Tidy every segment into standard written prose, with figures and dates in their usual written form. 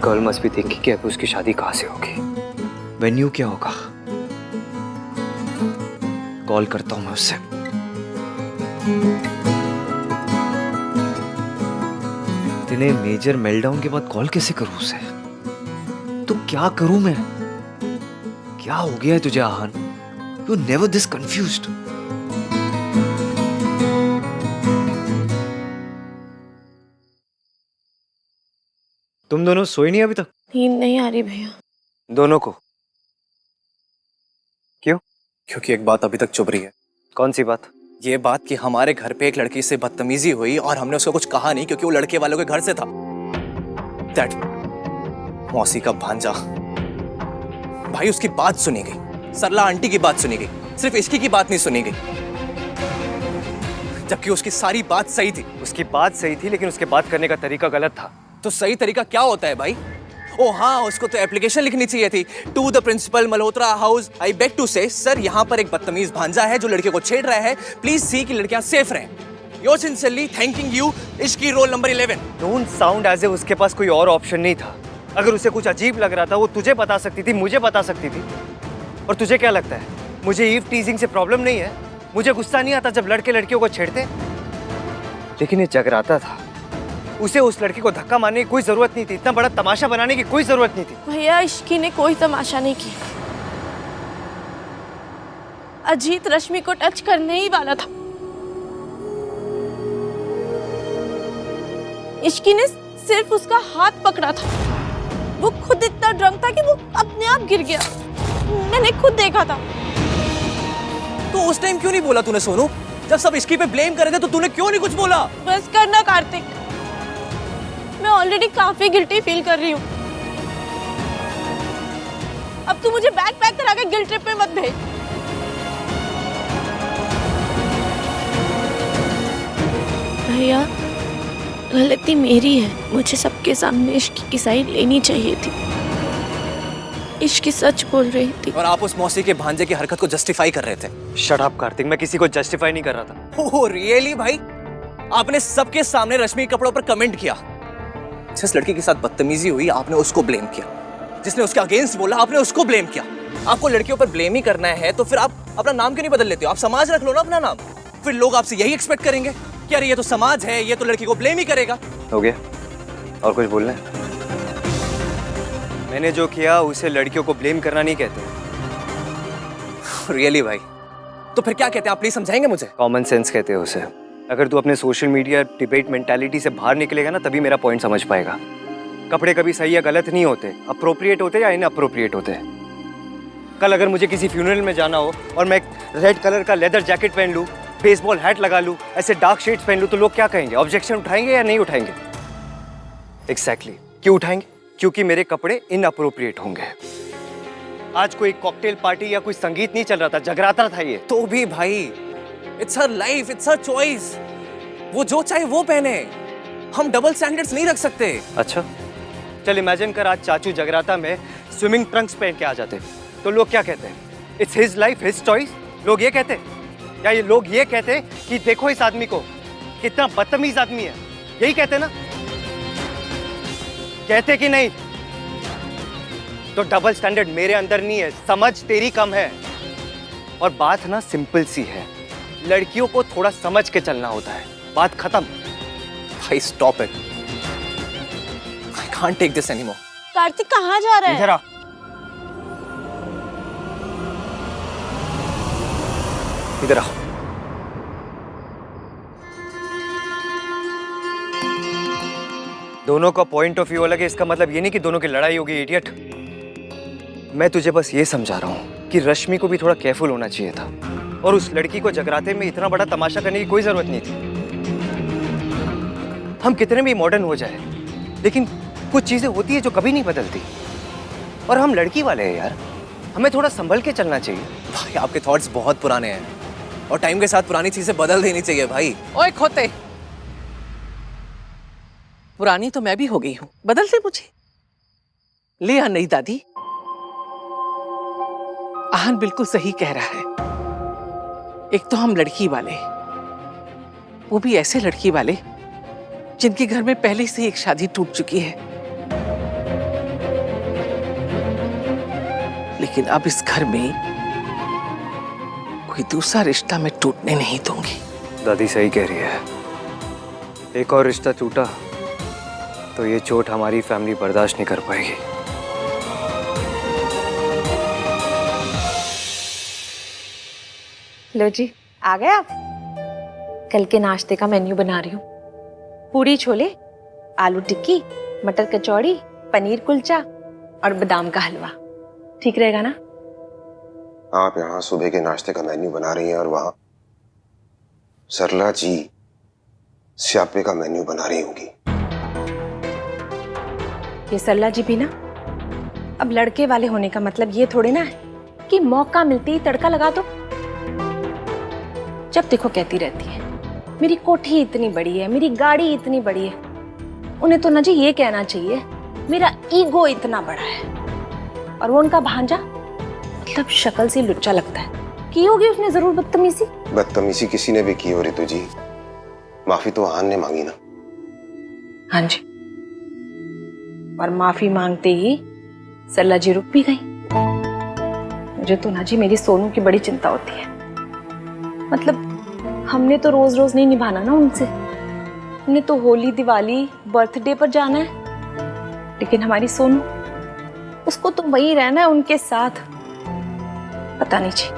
Girl must be thinking कि अब उसकी शादी कहाँ से होगी, वेन्यू क्या होगा। कॉल करता हूँ मैं उससे। इतने मेजर मेल्टडाउन के बाद कॉल कैसे करूं उसे? तो क्या करूं मैं? क्या हो गया है तुझे Aahan? You never this confused. तुम दोनों सोए नहीं अभी तक? नींद नहीं आ रही भैया। दोनों को? क्यों? क्योंकि एक बात अभी तक चुभ रही है। कौन सी बात? ये बात कि हमारे घर पे एक लड़की से बदतमीजी हुई और हमने उसको कुछ कहा नहीं क्योंकि वो लड़के वालों के घर से था। दैट मौसी का भांजा। भाई उसकी बात सुनी गई, सरला आंटी की बात सुनी गई, सिर्फ इसकी की बात नहीं सुनी गई, जबकि उसकी सारी बात सही थी। उसकी बात सही थी लेकिन उसके बात करने का तरीका गलत था। तो सही तरीका क्या होता है भाई? ओ हाँ, उसको तो एप्लीकेशन लिखनी चाहिए थी। To the principal Malhotra house, I beg to say sir यहाँ पर एक बदतमीज भांजा है जो लड़के को छेड़ रहा है, प्लीज सी कि लड़कियां सेफ रहें। योर सिंसियरली थैंकिंग यू, इश्की roll number 11। Don't sound as if उसके पास कोई और ऑप्शन नहीं था। अगर उसे कुछ अजीब लग रहा था वो तुझे बता सकती थी, मुझे बता सकती थी। और तुझे क्या लगता है मुझे ईव टीजिंग से प्रॉब्लम नहीं है? मुझे गुस्सा नहीं आता जब लड़के लड़कियों को छेड़ते? लेकिन ये जगराता था, उसे उस लड़की को धक्का मारने की कोई जरूरत नहीं थी, इतना बड़ा तमाशा बनाने की कोई जरूरत नहीं थी। भैया इश्की ने कोई तमाशा नहीं किया। अजीत रश्मि को टच करने ही वाला था। इश्की ने सिर्फ उसका हाथ पकड़ा था। वो खुद इतना ड्रंक था कि वो अपने आप गिर गया। मैंने खुद देखा था। तो उस टाइम क्यों नहीं बोला तूने सोनू? जब सब इश्की पे ब्लेम कर रहे थे तो तूने क्यों नहीं कुछ बोला? बस करना कार्तिक, मैं ऑलरेडी काफी गिल्टी फील कर रही हूँ। अब तू मुझे बैग पैक करा के गिल्ट ट्रिप पे मत भेज। भैया गलती मेरी है, मुझे सबके सामने इश्की की साइड लेनी चाहिए थी। इश्की सच बोल रही थी और आप उस मौसी के भांजे की हरकत को जस्टिफाई कर रहे थे। शट अप कार्तिक, मैं किसी को जस्टिफाई नहीं कर रहा था। ओह रियली भाई? आपने सबके सामने रश्मि के कपड़ों पर कमेंट किया। जिस लड़की के साथ बदतमीजी हुई आपने उसको ब्लेम किया, जिसने उसके अगेंस्ट बोला आपने उसको ब्लेम किया। आपको लड़कियों पर ब्लेम ही करना है तो फिर आप अपना नाम क्यों नहीं बदल लेते हो? आप समाज रख लो ना अपना नाम। फिर लोग आपसे यही एक्सपेक्ट करेंगे कि अरे ये तो समाज है, ये तो लड़की को ब्लेम ही करेगा। हो गया? और कुछ बोलना है? मैंने जो किया उसे लड़कियों को ब्लेम करना नहीं कहते। रियली भाई? तो फिर क्या कहते हैं आप? प्लीज समझाएंगे मुझे। कॉमन सेंस कहते हैं उसे। अगर तू अपने सोशल मीडिया डिबेट मेंटालिटी से बाहर निकलेगा ना तभी मेरा पॉइंट समझ पाएगा। कपड़े कभी सही या गलत नहीं होते, अप्रोप्रिएट होते या इनअप्रोप्रिएट होते। कल अगर मुझे किसी फ्यूनरल में जाना हो और मैं रेड कलर का लेदर जैकेट पहन लूँ, बेसबॉल हैट लगा लूँ, ऐसे डार्क शेड्स पहन लूँ तो लोग क्या कहेंगे? ऑब्जेक्शन उठाएंगे या नहीं उठाएंगे? एग्जैक्टली। क्यों उठाएंगे? क्योंकि मेरे कपड़े इनअप्रोप्रिएट होंगे। आज कोई कॉकटेल पार्टी या कोई संगीत नहीं चल रहा था, जगराता था ये। तो भी भाई it's her life, it's her choice. वो जो चाहे वो पहने, हम डबल स्टैंडर्ड्स नहीं रख सकते। अच्छा चल इमेजिन कर आज चाचू जगराता में स्विमिंग ट्रंक्स पहन के आ जाते तो लोग क्या कहते हैं? It's his life his choice. लोग ये कहते या ये लोग ये कहते कि देखो इस आदमी को, कितना बदतमीज आदमी है, यही कहते ना? कहते कि नहीं? तो डबल स्टैंडर्ड मेरे अंदर नहीं है, समझ तेरी कम है। और बात ना सिंपल सी है, लड़कियों को थोड़ा समझ के चलना होता है, बात खत्म। भाई stop it, I can't take this anymore. Kartik कहाँ जा रहा है? इधर आ। इधर आओ। दोनों का पॉइंट ऑफ व्यू अलग है, इसका मतलब ये नहीं कि दोनों की लड़ाई होगी, इडियट। मैं तुझे बस ये समझा रहा हूँ कि रश्मि को भी थोड़ा केयरफुल होना चाहिए था और उस लड़की को जगराते में इतना बड़ा तमाशा करने की कोई जरूरत नहीं थी। हम कितने भी मॉडर्न हो जाए लेकिन कुछ चीजें होती है जो कभी नहीं बदलती। और हम लड़की वाले हैं यार, हमें थोड़ा संभल के चलना चाहिए। भाई आपके थॉट्स बहुत पुराने हैं और टाइम के साथ पुरानी चीजें बदल देनी चाहिए भाई। ओए खोते, पुरानी तो मैं भी हो गई हूँ, बदल दे मुझे। ले आ नहीं दादी, आहन बिल्कुल सही कह रहा है। एक तो हम लड़की वाले, वो भी ऐसे लड़की वाले जिनके घर में पहले से एक शादी टूट चुकी है। लेकिन अब इस घर में कोई दूसरा रिश्ता मैं टूटने नहीं दूंगी। दादी सही कह रही है, एक और रिश्ता टूटा तो ये चोट हमारी फैमिली बर्दाश्त नहीं कर पाएगी। लो जी, आ गए आप। कल के नाश्ते का मेन्यू बना रही हूँ। पूरी छोले, आलू टिक्की, मटर कचौड़ी, पनीर कुलचा और बादाम का हलवा। ठीक रहेगा ना? आप यहाँ सुबह के नाश्ते का मेन्यू बना रही हैं और वहां सरला जी स्यापे का मेन्यू बना रही होंगी। ये सरला जी भी ना, अब लड़के वाले होने का मतलब ये थोड़े ना है कि मौका मिलते ही तड़का लगा दो। जब देखो कहती रहती है मेरी कोठी इतनी बड़ी है, मेरी गाड़ी इतनी बड़ी है। उन्हें तो ना जी ये कहना चाहिए मेरा ईगो इतना बड़ा है। और वो उनका भांजा मतलब शक्ल से लुच्चा लगता है। की होगी उसने जरूर बदतमीजी। बदतमीजी किसी ने भी की हो रितु जी, माफी तो आहान ने मांगी ना। हाँ जी, और माफी मांगते ही सरला जी रुक भी गई। मुझे तो ना जी मेरी सोनू की बड़ी चिंता होती है। मतलब हमने तो रोज रोज नहीं निभाना ना उनसे, हमने तो होली दिवाली बर्थडे पर जाना है। लेकिन हमारी सोनू, उसको तो वही रहना है उनके साथ। पता नहीं जी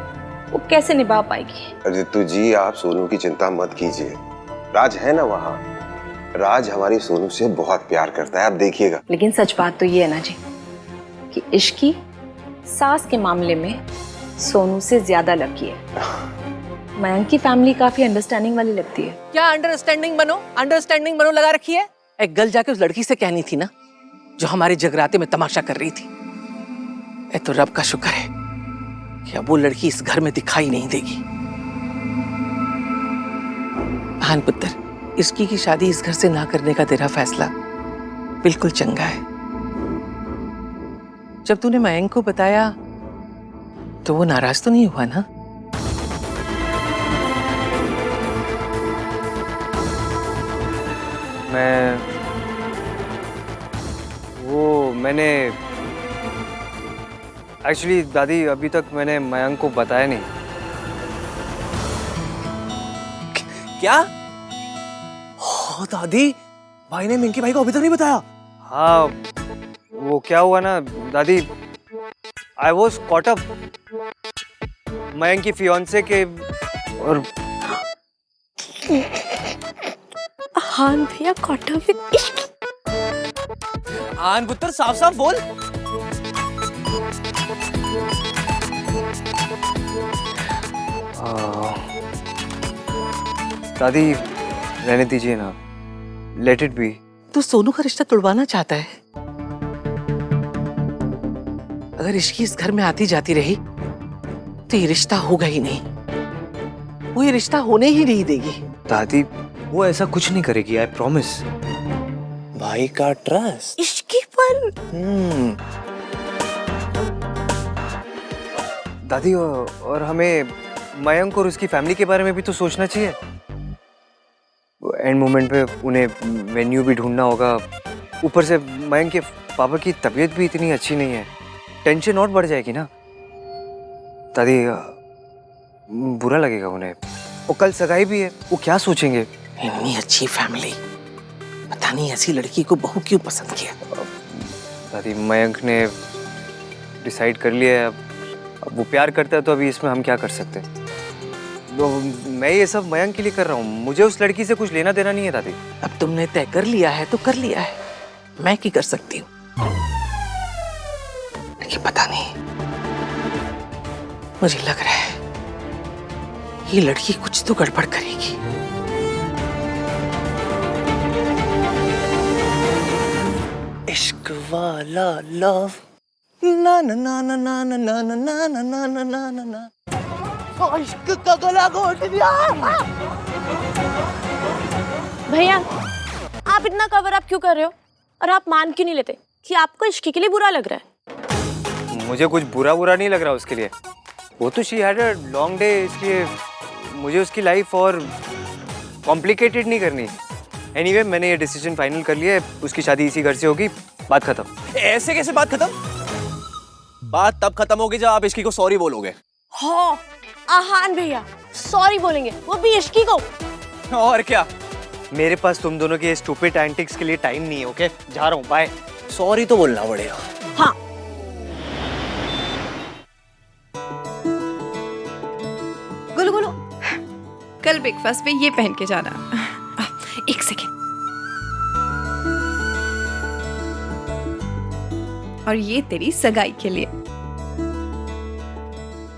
वो कैसे निभा पाएगी। रितु जी आप सोनू की चिंता मत कीजिए, राज है ना वहाँ। राज हमारी सोनू से बहुत प्यार करता है, आप देखिएगा। लेकिन सच बात तो ये है ना जी कि इश्क की सास के मामले में सोनू से ज्यादा लकी है। मयंक की फैमिली काफी अंडरस्टैंडिंग वाली लगती है। क्या अंडरस्टैंडिंग बनो लगा रखी है। एक गल जाके उस लड़की से कहनी थी ना जो हमारे जगराते में तमाशा कर रही थी। ए तो रब का शुक्र है कि अब वो लड़की इस घर में दिखाई नहीं देगी। हान पुत्र, इसकी की शादी इस घर से ना करने का तेरा फैसला बिल्कुल चंगा है। जब तूने मयंक को बताया तो वो नाराज तो नहीं हुआ ना? मैंने एक्चुअली दादी अभी तक मैंने मयंक को बताया नहीं। क्या? हो दादी, भाई ने मिंकी भाई को अभी तक नहीं बताया? हाँ, वो क्या हुआ ना दादी, I was caught up Mayank की फियांसे के। और हाँ भैया, कॉट अप विद इश्क। आन पुत्र साफ साफ बोल। दादी रहने दीजिए ना, लेट इट बी। तू सोनू का रिश्ता तुड़वाना चाहता है। अगर इश्की इस घर में आती जाती रही तो ये रिश्ता होगा ही नहीं। वो ये रिश्ता होने ही नहीं देगी। दादी वो ऐसा कुछ नहीं करेगी, आई प्रॉमिस। भाई का ट्रस्ट इश्की पर दादी, और हमें मयंक और उसकी फैमिली के बारे में भी तो सोचना चाहिए। एंड मोमेंट पे उन्हें वेन्यू भी ढूंढना होगा। ऊपर से मयंक के पापा की तबीयत भी इतनी अच्छी नहीं है, टेंशन और बढ़ जाएगी ना दादी। बुरा लगेगा उन्हें। वो कल सगाई भी है, वो क्या सोचेंगे। इतनी अच्छी फैमिली, पता नहीं ऐसी लड़की को बहू क्यों पसंद किया। दादी मयंक ने डिसाइड कर लिया है, अब वो प्यार करता है तो अभी इसमें हम क्या कर सकते हैं। तो मैं ये सब मयंक के लिए कर रहा हूँ, मुझे उस लड़की से कुछ लेना देना नहीं है दादी। अब तुमने तय कर लिया है तो कर लिया है, मैं क्या कर सकती हूँ। लेकिन पता नहीं, मुझे लग रहा है ये लड़की कुछ तो गड़बड़ करेगी। इश्क वाला लव ना ना ना ना ना ना ना ना ना ना ना ना ना ना ना। इश्क का गला घोट दिया। भैया, आप इतना कवर अप क्यों कर रहे हो? और आप मान क्यों नहीं लेते कि आपको इश्क के लिए बुरा लग रहा है? मुझे कुछ बुरा नहीं लग रहा उसके लिए। वो तो she had a long day, इसलिए मुझे उसकी लाइफ और कॉम्प्लिकेटेड नहीं करनी। एनीवे, मैंने ये डिसीजन फाइनल कर लिया है, उसकी शादी इसी घर से होगी, बात खत्म। ऐसे कैसे बात खत्म? बात तब खत्म होगी जब आप इश्की को सॉरी बोलोगे। हाँ आहान भैया सॉरी बोलेंगे, वो भी इश्की को। और क्या? मेरे पास तुम दोनों के स्टूपिड एंटिक्स के लिए टाइम नहीं है। ओके, जा रहा हूँ, बाय। सॉरी तो बोलना पड़ेगा। हाँ गुलू गुलू, कल ब्रेकफास्ट पे ये पहन के जाना। एक सेकेंड। और ये तेरी सगाई के लिए।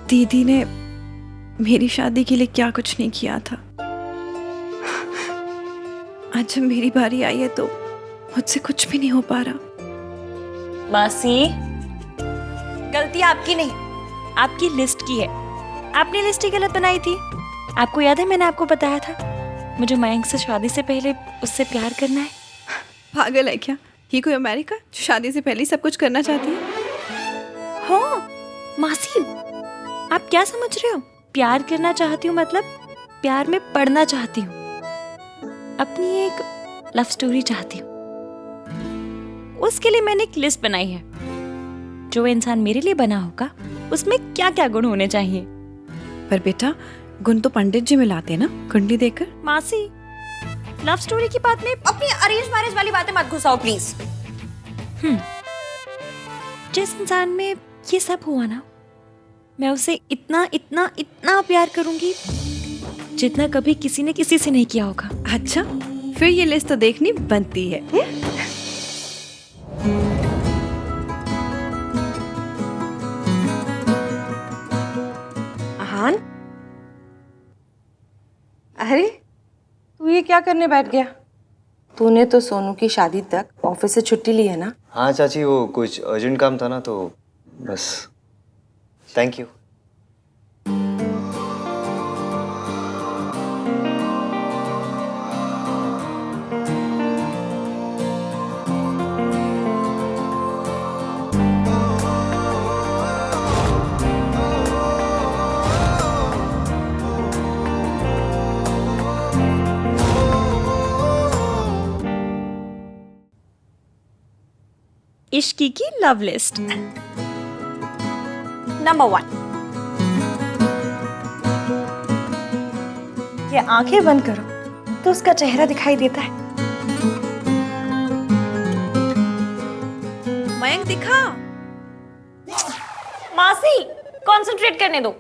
दीदी ने मेरी शादी के लिए क्या कुछ नहीं किया था। आज जब मेरी बारी आई है तो मुझसे कुछ भी नहीं हो पा रहा। मासी, गलती आपकी नहीं, आपकी लिस्ट की है। आपने लिस्ट ही गलत बनाई थी। आपको याद है मैंने आपको बताया था मुझे मयंक से शादी से पहले उससे प्यार करना है। पागल है क्या? ये कोई अमेरिका जो शादी से पहले ही सब कुछ करना चाहती है? हाँ मासी, आप क्या समझ रहे हो? प्यार करना चाहती हूँ मतलब प्यार में पड़ना चाहती हूँ। अपनी एक लव स्टोरी चाहती हूँ। उसके लिए मैंने एक लिस्ट बनाई है। जो इंसान मेरे लिए बना होगा उसमें क्या क्या गुण होने चाहिए। पर बेटा, गुण तो पंडित जी मिलाते हैं ना, कुंडली देकर। मासी, लव स्टोरी की बात में अपनी अरेंज मैरिज वाली बातें मत घुसाओ प्लीज। जिस इंसान में ये सब हुआ ना, मैं उसे इतना इतना इतना प्यार करूंगी जितना कभी किसी ने किसी से नहीं किया होगा। अच्छा, फिर ये लिस्ट तो देखनी बनती है। आहान, अरे तू ये क्या करने बैठ गया? तूने तो सोनू की शादी तक ऑफिस से छुट्टी ली है ना? हाँ चाची, वो कुछ अर्जेंट काम था ना, तो बस। Thank you. इश्की की लव लिस्ट। नंबर 1, ये आंखें बंद करो तो उसका चेहरा दिखाई देता है। मयंक दिखा। मासी, कंसंट्रेट करने दो।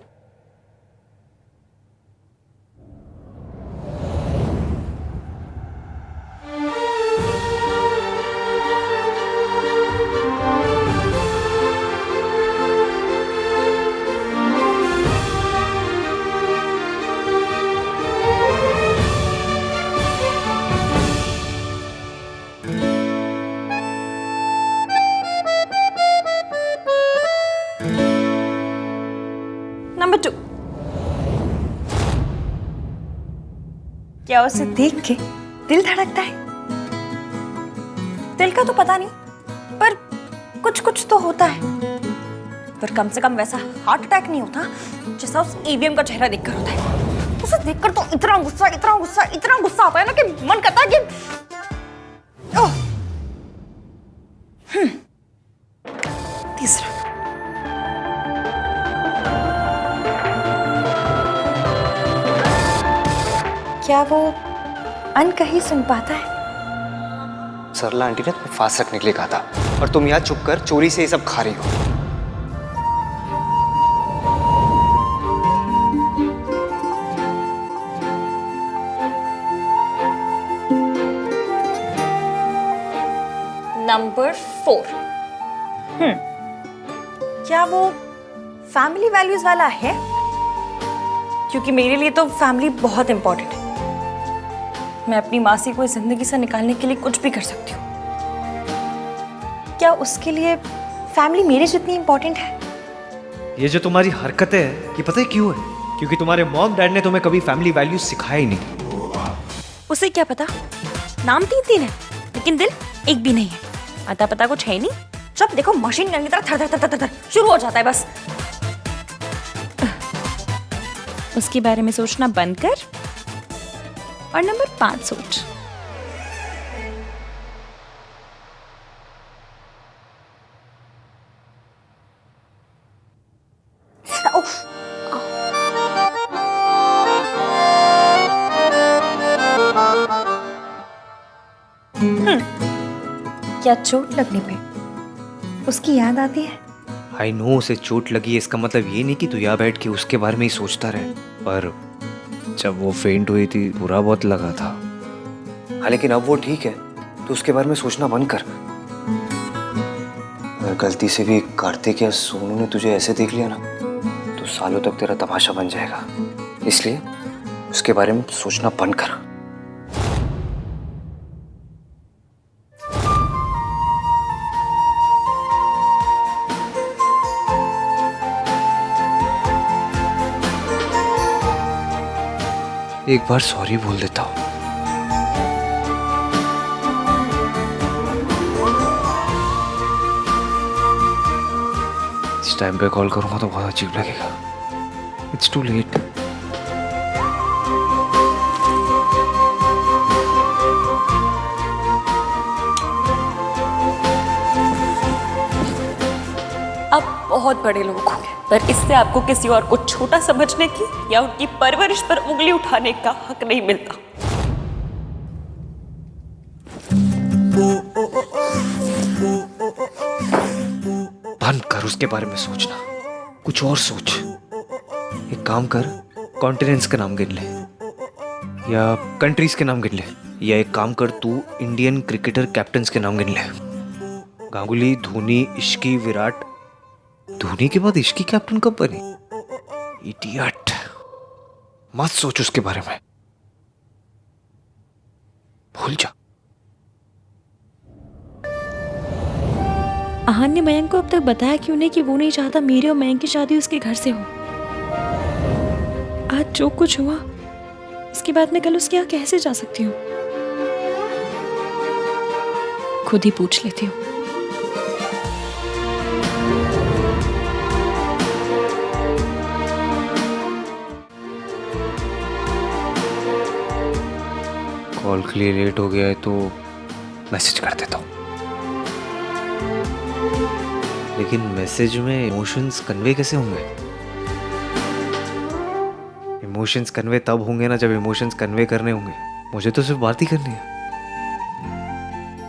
नंबर 2, क्या उसे देख के दिल धड़कता है? दिल का तो पता नहीं, पर कुछ कुछ तो होता है। पर कम से कम वैसा हार्ट अटैक नहीं होता जैसा उस ईवीएम का चेहरा देखकर होता है। उसे देखकर तो इतना गुस्सा इतना गुस्सा इतना गुस्सा आता है ना कि मन करता है कि तीसरा, क्या वो अनकही सुन पाता है? सरला आंटी ने तुम्हें फास्ट रखने के लिए कहा था, और तुम यहाँ चुप कर चोरी से ये सब खा रही हो। नंबर 4, क्या वो फैमिली वैल्यूज वाला है? क्योंकि मेरे लिए तो फैमिली बहुत इंपॉर्टेंट है। मैं अपनी मासी को इस जिंदगी से निकालने के लिए कुछ भी कर सकती हूँ। क्या उसके लिए फैमिली मेरे जितनी इंपॉर्टेंट है? ये जो तुम्हारी हरकतें हैं, ये पता है क्यों है? क्योंकि तुम्हारे मॉम डैड ने तुम्हें कभी फैमिली वैल्यूज सिखाया ही नहीं। उसे क्या पता? नाम 3 है लेकिन दिल एक भी नहीं है। आता पता कुछ है नहीं, जब देखो मशीन गन की तरह थर थर थर थर शुरू हो जाता है बस। उसके बारे में सोचना बंद कर और नंबर 5 सोच। क्या चोट लगने पे उसकी याद आती है? आई नो उसे चोट लगी है, इसका मतलब ये नहीं कि तू यहाँ बैठ के उसके बारे में ही सोचता रहे, पर जब वो फेंट हुई थी बुरा बहुत लगा था। हाँ लेकिन अब वो ठीक है, तो उसके बारे में सोचना बंद कर। अगर गलती से भी कार्तिक या सोनू ने तुझे ऐसे देख लिया ना तो सालों तक तेरा तमाशा बन जाएगा, इसलिए उसके बारे में सोचना बंद कर। एक बार सॉरी बोल देता हूँ। इस टाइम पे कॉल करूंगा तो बहुत अजीब लगेगा। It's too late. आप बहुत बड़े लोग होंगे, पर इससे आपको किसी और को छोटा समझने की या उनकी परवरिश पर उंगली उठाने का हक नहीं मिलता। बंद कर उसके बारे में सोचना, कुछ और सोच। एक काम कर, कॉन्टिनेंट्स के नाम गिन ले या कंट्रीज के नाम गिन ले, या एक काम कर तू इंडियन क्रिकेटर कैप्टन्स के नाम गिन ले। गांगुली, धोनी, इश्की, विराट। धोनी के बाद इश्की कैप्टन कब बनी? इडियट। मत सोच उसके बारे में, भूल जा। आहान ने मयंक को अब तक बताया क्यों नहीं कि वो नहीं चाहता मेरी और मयंक की शादी उसके घर से हो? आज जो कुछ हुआ इसके बाद मैं कल उसके यहाँ कैसे जा सकती हूँ? खुद ही पूछ लेती हूँ। कॉल के लिए लेट हो गया है तो मैसेज कर देता हूँ, लेकिन मैसेज में इमोशंस कन्वे कैसे होंगे? इमोशंस कन्वे तब होंगे ना जब इमोशंस कन्वे करने होंगे। मुझे तो सिर्फ बात ही करनी है।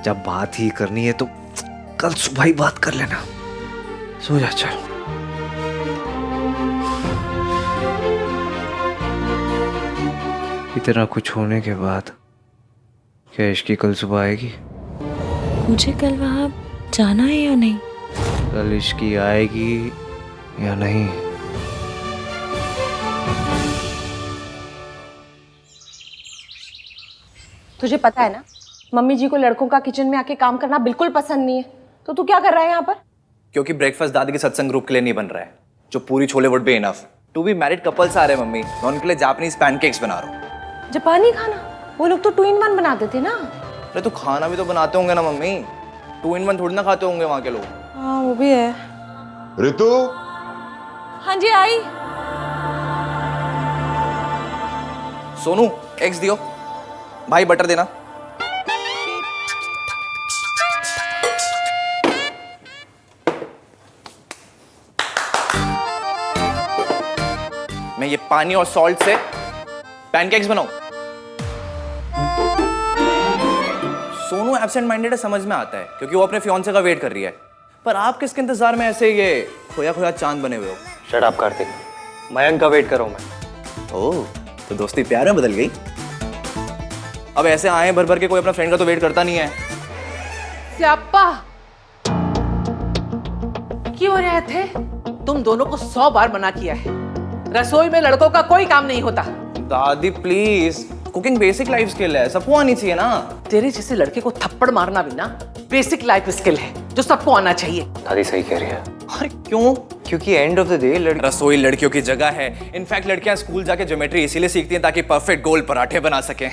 जब बात ही करनी है तो कल सुबह ही बात कर लेना। सो जा चल। इतना कुछ होने के बाद क्या इश्की कल सुबह आएगी? मुझे कल वहां जाना है या नहीं? कल इश्की आएगी या नहीं? तुझे पता है ना, मम्मी जी को लड़कों का किचन में आके काम करना बिल्कुल पसंद नहीं है, तो तू क्या कर रहा है यहाँ पर? क्योंकि ब्रेकफास्ट दादी के सत्संग ग्रुप के लिए नहीं बन रहा है, जो पूरी छोले would be enough. To be married couples आ रहे हैं मम्मी, मैं उनके लिए जापानीज पैनकेक्स बना रहा हूँ। जापानी खाना? वो लोग तो 2 in 1 बनाते थे ना। अरे तो खाना भी तो बनाते होंगे ना मम्मी, 2 in 1 थोड़ी ना खाते होंगे वहां के लोग। हाँ वो भी है। ऋतु, हाँ जी आई। सोनू एग्स दियो, भाई बटर देना। मैं ये पानी और सॉल्ट से पैनकेक्स बनाऊं। सोनू एब्सेंट माइंडेड है, समझ में आता है, क्योंकि वो अपने फियांसे का वेट कर रही है। पर आप किसके इंतजार में ऐसे ये खोया खोया चांद बने हुए हो? शट अप कार्तिक, मयंक का वेट करो मैं। ओह, तो दोस्ती प्यार में बदल गई। अब ऐसे आए भर भर के कोई अपना फ्रेंड का तो वेट करता नहीं है। स्याप्पा, क्यों रहे थे? तुम दोनों को 100 बार मना किया है, रसोई में लड़कों का कोई काम नहीं होता। दादी please, cooking basic life skill है, सबको आनी चाहिए ना। तेरे जैसे लड़के को थप्पड़ मारना भी ना बेसिक लाइफ स्किल है, जो सबको आना चाहिए। दादी सही कह रही है। अरे क्यों? क्योंकि एंड ऑफ द डे रसोई लड़कियों की जगह है। इनफैक्ट लड़कियां स्कूल जाके ज्योमेट्री इसीलिए सीखती हैं ताकि परफेक्ट गोल पराठे बना सकें।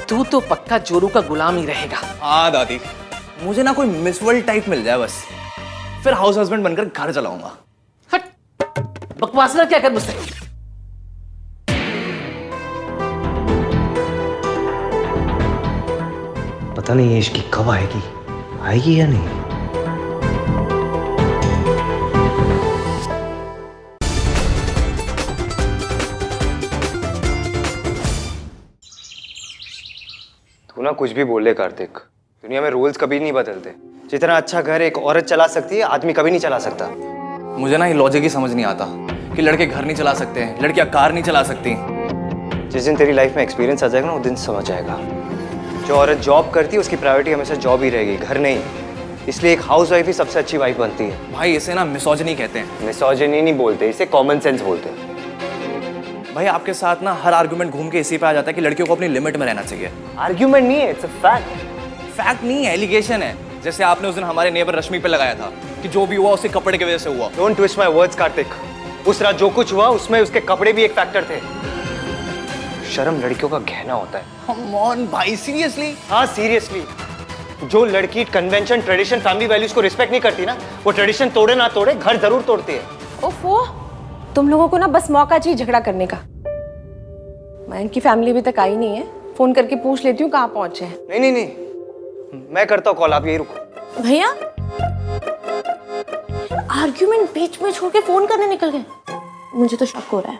तू तो पक्का जोरू का गुलाम ही रहेगा। हाँ दादी, मुझे ना कोई मिस वर्ल्ड टाइप मिल जाए बस, फिर हाउस हस्बैंड बनकर घर चलाऊंगा। हट, बकवास ना क्या कर मुझसे। पता नहीं ये इश्की कब आएगी, आएगी या नहीं। तू ना कुछ भी बोले कार्तिक, दुनिया में रूल्स कभी नहीं बदलते। जितना अच्छा घर एक औरत चला सकती है, आदमी कभी नहीं चला सकता। मुझे ना ये लॉजिक ही समझ नहीं आता कि लड़के घर नहीं चला सकते हैं, लड़कियां कार नहीं चला सकती। जिस दिन तेरी लाइफ में एक्सपीरियंस आ जाएगा ना, उस दिन समझ आएगा। जो औरत जॉब करती है उसकी प्रायोरिटी हमेशा जॉब ही रहेगी, घर नहीं। इसलिए एक हाउस वाइफ ही सबसे अच्छी वाइफ बनती है। भाई इसे ना मिसोजिनी कहते हैं। मिसोजिनी नहीं बोलते, इसे कॉमन सेंस बोलते हैं। भाई आपके साथ ना हर आर्गुमेंट घूम के इसी पे आ जाता है कि लड़कियों को अपनी लिमिट में रहना चाहिए। आर्ग्यूमेंट नहीं है, इट्स अ फैक्ट। फैक्ट नहीं है, एलिगेशन है। जैसे आपने उस दिन हमारे नेबर रश्मि पे लगाया था कि जो भी हुआ उसके कपड़े की वजह से हुआ। Don't twist my words Kartik. उस रात जो कुछ हुआ उसमें उसके कपड़े भी एक फैक्टर थे। शर्म लड़कियों का गहना होता है। कम ऑन भाई, सीरियसली? हाँ सीरियसली। जो लड़की कन्वेंशन, ट्रेडिशन, फैमिली वैल्यूज को रिस्पेक्ट नहीं करती ना, वो ट्रेडिशन तोड़े ना तोड़े घर जरूर तोड़ती है। ओफो, तुम लोगों को ना बस मौका चाहिए झगड़ा करने का। मयंक की फैमिली अभी तक आई नहीं है, फोन करके पूछ लेती हूँ कहाँ पहुंचे हैं। नहीं नहीं नहीं, मैं करता हूँ कॉल, आप यही रुको। भैया आर्ग्यूमेंट बीच में छोड़ के फोन करने निकल गए। मुझे तो शक हो रहा है।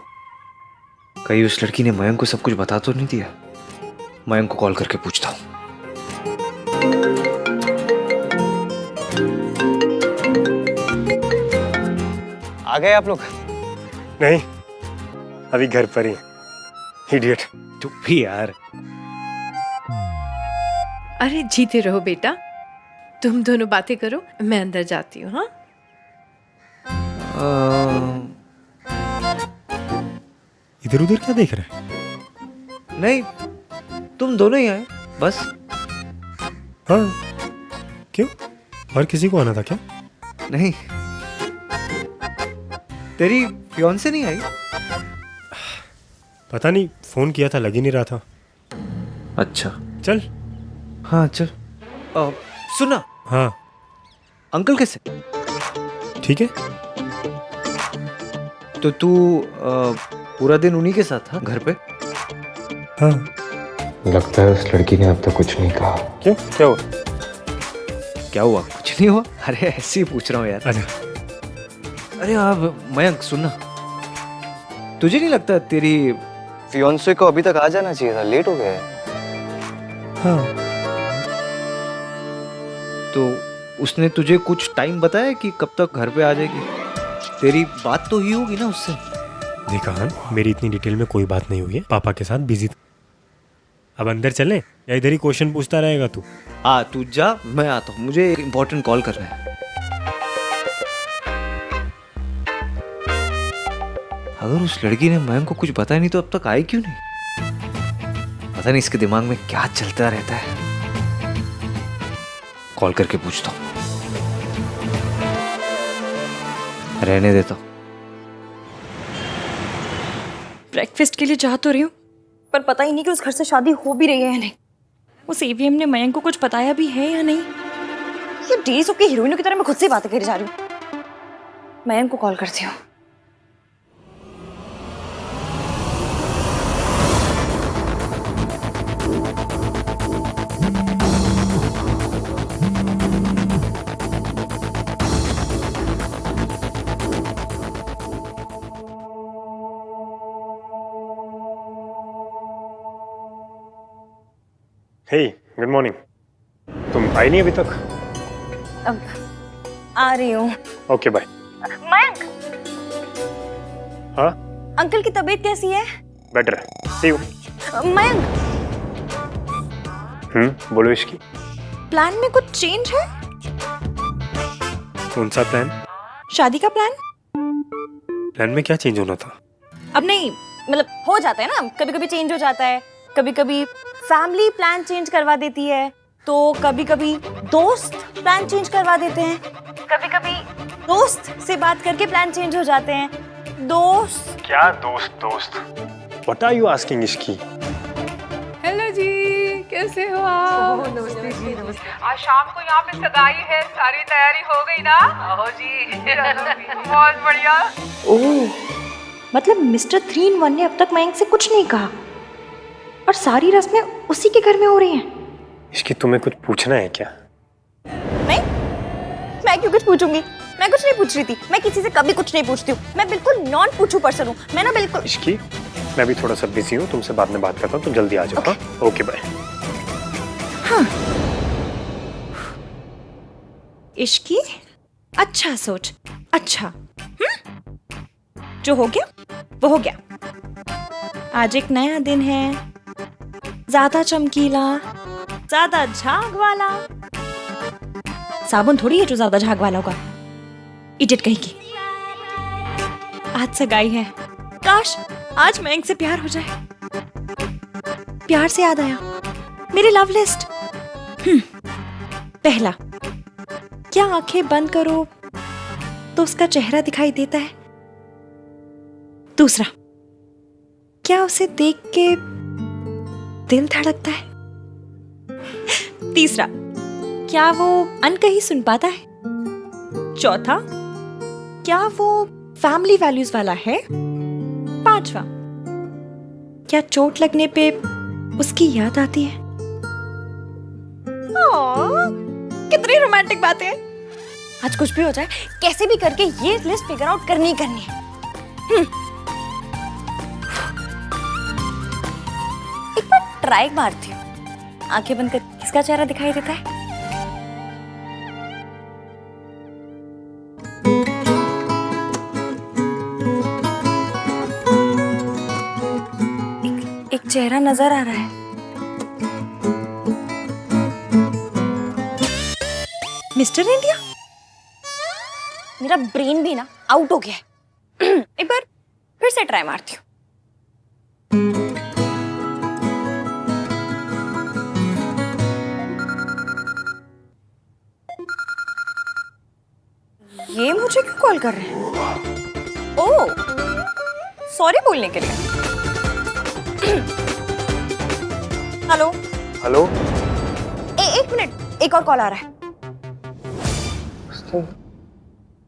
कहीं उस लड़की ने मयंक को सब कुछ बता तो नहीं दिया? मयंक को कॉल करके पूछता हूँ। आ गए आप लोग? नहीं, अभी घर पर ही। इडियट। तू भी यार। अरे जीते रहो बेटा, तुम दोनों बातें करो, मैं अंदर जाती हूँ। हाँ इधर उधर क्या देख रहे हैं? नहीं, तुम दोनों ही आए बस। हाँ, क्यों? और किसी को आना था क्या? नहीं, तेरी फियांसे नहीं आई? पता नहीं, फोन किया था, लग ही नहीं रहा था। अच्छा चल। हाँ चल। सुना, हाँ अंकल कैसे? ठीक है। तो तू पूरा दिन उन्हीं के साथ था घर पे? हाँ। लगता है उस लड़की ने अब तक कुछ नहीं कहा। क्यों, क्या हुआ? क्या हुआ? कुछ नहीं हुआ। अरे ऐसे ही पूछ रहा हूँ यार। अच्छा। अरे आप मयंक सुनना, तुझे नहीं लगता तेरी फियांसे को अभी तक आ जाना चाहिए था, लेट हो गया है। हाँ। तो उसने तुझे कुछ टाइम बताया कि कब तक घर पे आ जाएगी? तेरी बात तो हुई होगी ना उससे? देखा हाँ, मेरी इतनी डिटेल में कोई बात नहीं हुई है, पापा के साथ बिजी था। अब अंदर चलें या इधर ही क्वेश्चन पूछता रहेगा तू? हाँ तू जा, मैं आता हूँ, मुझे एक इम्पोर्टेंट कॉल करना है। अगर उस लड़की ने मयंक को कुछ बताया नहीं तो अब तक आई क्यों नहीं? पता नहीं इसके दिमाग में क्या चलता रहता है। कॉल करके पूछता हूँ, रहने देता हूँ। ब्रेकफास्ट के लिए जा तो रही हूँ, पर पता ही नहीं कि उस घर से शादी हो भी रही है या नहीं। उस ईवीएम ने मयंक को कुछ बताया भी है या नहीं। ये डेली सोप की हीरोइनों की तरह मैं खुद से बातें करी जा रही हूँ। मयंक को कॉल करती हूँ। हे, गुड मॉर्निंग। तुम आई नहीं अभी तक? अब आ रही हूँ। Okay bye. मयंक, हाँ अंकल की तबीयत कैसी है? बेटर है, सी यू। मयंक, बोलो इसकी। प्लान में कुछ चेंज है? कौन सा प्लान? शादी का प्लान? प्लान में क्या चेंज होना था? अब नहीं, मतलब हो जाता है ना, कभी कभी चेंज हो जाता है। कभी कभी फैमिली प्लान चेंज करवा देती है, तो कभी कभी दोस्त प्लान चेंज करवा देते हैं, कभी कभी दोस्त से बात करके प्लान चेंज हो जाते हैं। दोस्त क्या दोस्त? व्हाट आर यू आस्किंग इसकी? हेलो जी, कैसे हो आप? नमस्ते जी, नमस्ते। आज शाम को यहाँ पे सगाई है, सारी तैयारी हो गई ना? आओ जी। बहुत बढ़िया। ओह, मतलब मिस्टर 3 in 1 ने अब तक मयंक से कुछ नहीं कहा और सारी रस्में उसी के घर में हो रही हैं। इसकी तुम्हें कुछ पूछना है क्या? मैं क्यों कुछ पूछूंगी? मैं कुछ नहीं पूछ रही थी। मैं किसी से कभी कुछ नहीं पूछती हूँ। मैं बिल्कुल नॉन पूछू पर्सन हूँ। मैं ना बिल्कुल। इसकी, मैं भी थोड़ा सा बिजी हूँ, तुमसे बाद में बात करता हूँ, तुम जल्दी आ जाओ। Okay bye. हाँ, इश्क की अच्छा सोच, अच्छा जो हो गया वो हो गया। आज एक नया दिन है, ज्यादा चमकीला, ज्यादा झाग वाला। साबुन थोड़ी है जो ज्यादा झाग वाला होगा, इडियट कहीं की। आज सगाई है, काश आज मयंक से प्यार हो जाए। प्यार से याद आया, मेरी लव लिस्ट। पहला, क्या आंखें बंद करो तो उसका चेहरा दिखाई देता है? दूसरा, क्या उसे देख के दिल धड़कता है? तीसरा, क्या वो अनकही सुन पाता है? चौथा, क्या वो फैमिली वैल्यूज वाला है? पांचवा, क्या चोट लगने पे उसकी याद आती है? कितनी रोमांटिक बातें हैं। आज कुछ भी हो जाए, कैसे भी करके ये लिस्ट फिगर आउट करनी ही करनी है। एक बार ट्राई मारती हूँ, आंखें बंद कर किसका चेहरा दिखाई देता है? एक चेहरा नजर आ रहा है। Mister India. मेरा ब्रेन भी ना आउट हो गया है। एक बार फिर से ट्राई मारती हूँ। ये मुझे क्यों कॉल कर रहे हैं? ओह, सॉरी बोलने के लिए। Hello hello. एक मिनट, एक और कॉल आ रहा है।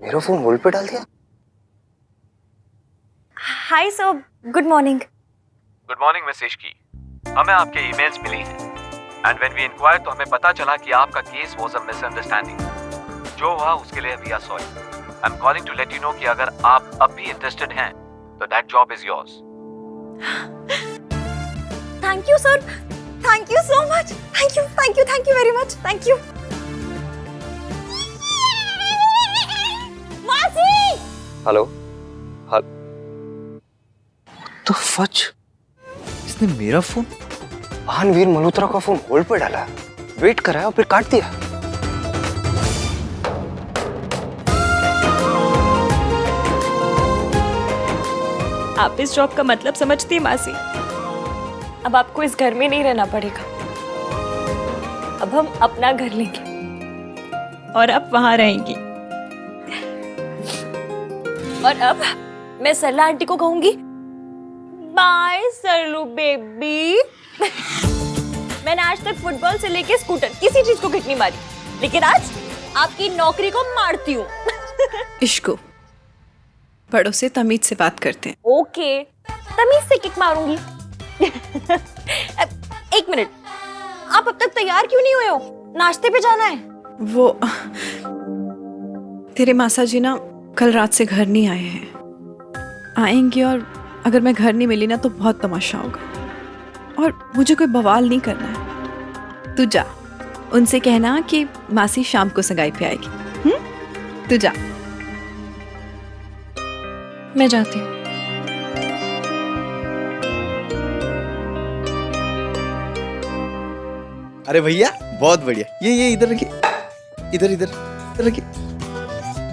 मेरा फोन होल्ड पे डाल दिया। Hi sir, good morning. Good morning miss Ishki. हमें आपके ईमेल्स मिली हैं एंड व्हेन वी इंक्वायर तो हमें पता चला कि आपका केस वाज अ मिसअंडरस्टैंडिंग। जो हुआ उसके लिए we are sorry. I am calling to let you know कि अगर आप अब भी इंटरेस्टेड हैं तो that job is yours. Thank you sir, thank you so much. Thank you very much. Thank you. Hello. तो फच, इसने मेरा फोन भानवीर मल्होत्रा का फोन होल्ड पे डाला, वेट कराया और फिर काट दिया। आप इस जॉब का मतलब समझती हैं मासी? अब आपको इस घर में नहीं रहना पड़ेगा। अब हम अपना घर लेंगे और आप वहां रहेंगी। और अब मैं सरला आंटी को कहूंगी, बाय सरलू बेबी। मैंने आज तक फुटबॉल से लेके स्कूटर किसी चीज को किक नहीं मारी, लेकिन आज आपकी नौकरी को मारती हूँ। इश्को, बड़ों से तमीज से बात करते हैं। ओके, तमीज से किक मारूंगी। एक मिनट, आप अब तक तैयार क्यों नहीं हुए हो? नाश्ते पे जाना है। वो तेरे मासा जी ना कल रात से घर नहीं आए हैं। आएंगे और अगर मैं घर नहीं मिली ना तो बहुत तमाशा होगा। और मुझे कोई बवाल नहीं करना है। तू जा, उनसे कहना कि मासी शाम को सगाई पे आएगी। तू जा। मैं जाती हूँ। अरे भैया बहुत बढ़िया। ये इधर रखिए, इधर इधर इधर रखिए।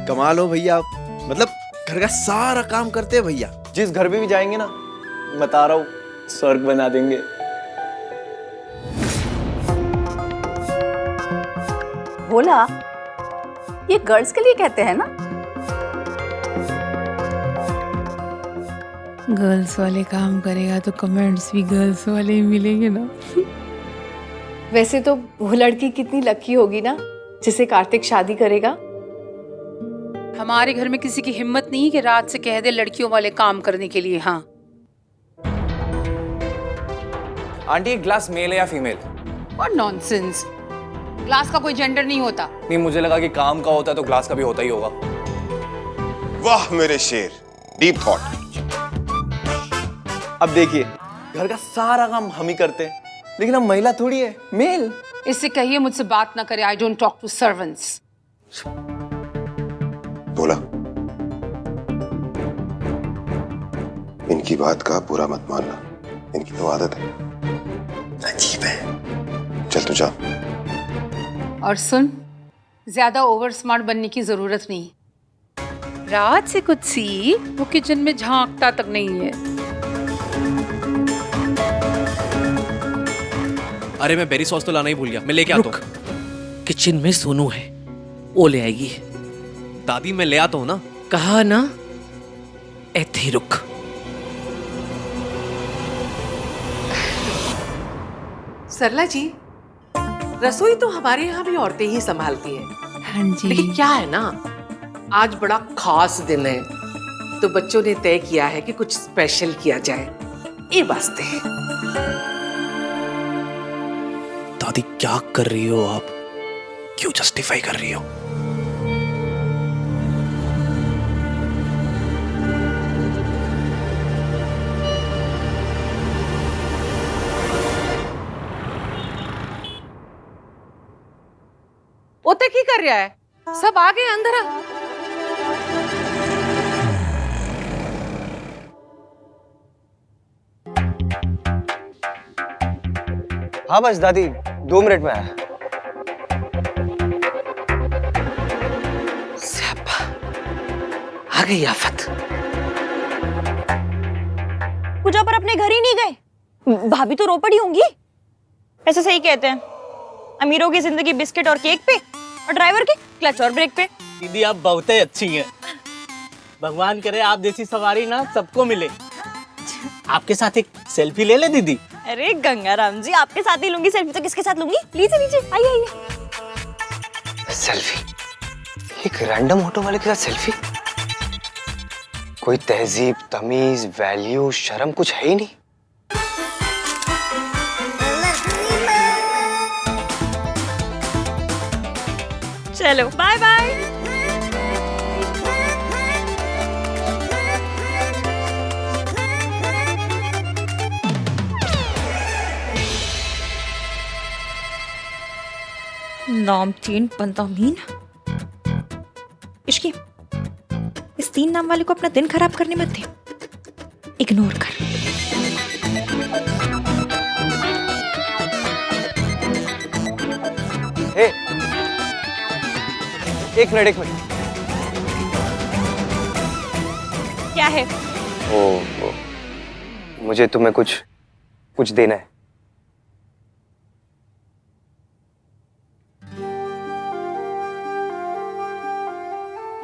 कमाल हो भैया आप, मतलब घर का सारा काम करते हैं भैया। जिस घर में भी जाएंगे ना, बता रहा हूँ, स्वर्ग बना देंगे। भोला, ये गर्ल्स के लिए कहते हैं ना? गर्ल्स वाले काम करेगा तो कमेंट्स भी गर्ल्स वाले ही मिलेंगे ना। वैसे तो वो लड़की कितनी लकी होगी ना जिसे कार्तिक शादी करेगा। हमारे घर में किसी की हिम्मत नहीं कि रात से कह दे लड़कियों वाले काम करने के लिए। हाँ आंटी, एक ग्लास मेल है या फीमेल? और नॉनसेंस, ग्लास का कोई जेंडर नहीं होता। नहीं, मुझे लगा कि काम का होता है तो ग्लास का भी होता ही होगा। वाह मेरे शेर, डीप थॉट। अब देखिए, घर का सारा काम हम ही करते हैं, लेकिन हम महिला थोड़ी है, मेल। इससे कहिए मुझसे बात ना करे। I don't talk to servants. बोला, इनकी बात का पूरा मत मानना, इनकी तो आदत है, अजीब है। चल तू जा। और सुन, ज्यादा ओवर स्मार्ट बनने की जरूरत नहीं। रात से कुछ सीख, वो किचन में झांकता तक नहीं है। अरे मैं बेरी सॉस तो लाना ही भूल गया, मैं लेके आता हूँ। किचन में सोनू है, वो ले आएगी। दादी मैं ले आता हूँ ना। कहा ना, ऐसे ही रुक। सरला जी, रसोई तो हमारे यहाँ भी औरतें ही संभालती हैं। हाँ जी। लेकिन क्या है ना, आज बड़ा खास दिन है, तो बच्चों ने तय किया है कि कुछ स्पेशल किया जाए, ये वास्ते। दादी क्या कर रही हो आप? क्यों जस्टिफाई कर रही हो? ओते की कर रहा है? सब आ गए अंदर। हाँ बस दादी 2 मिनट में आया। आ गई आफत। पूजा पर अपने घर ही नहीं गए? भाभी तो रो पड़ी होंगी। ऐसे सही कहते हैं, अमीरों की जिंदगी बिस्किट और केक पे, और ड्राइवर की क्लच और ब्रेक पे। दीदी आप बहुत ही अच्छी हैं। भगवान करे आप जैसी सवारी ना सबको मिले। आपके साथ एक सेल्फी ले ले दीदी। अरे गंगाराम जी, आपके साथ ही लूंगी सेल्फी तो किसके साथ लूंगी? लीजिए लीजिए, आइए आइए। सेल्फी? एक रैंडम ऑटो वाले के साथ सेल्फी? कोई तहजीब, तमीज, वैल्यू, शर्म कुछ है ही नहीं। चलो बाय बाय। नाम 3 पंतामीन। इश्की, इस 3 नाम वाले को अपना दिन खराब करने मत दे, इग्नोर कर। ए, एक मिनट। क्या है? ओ, मुझे तुम्हें कुछ देना है।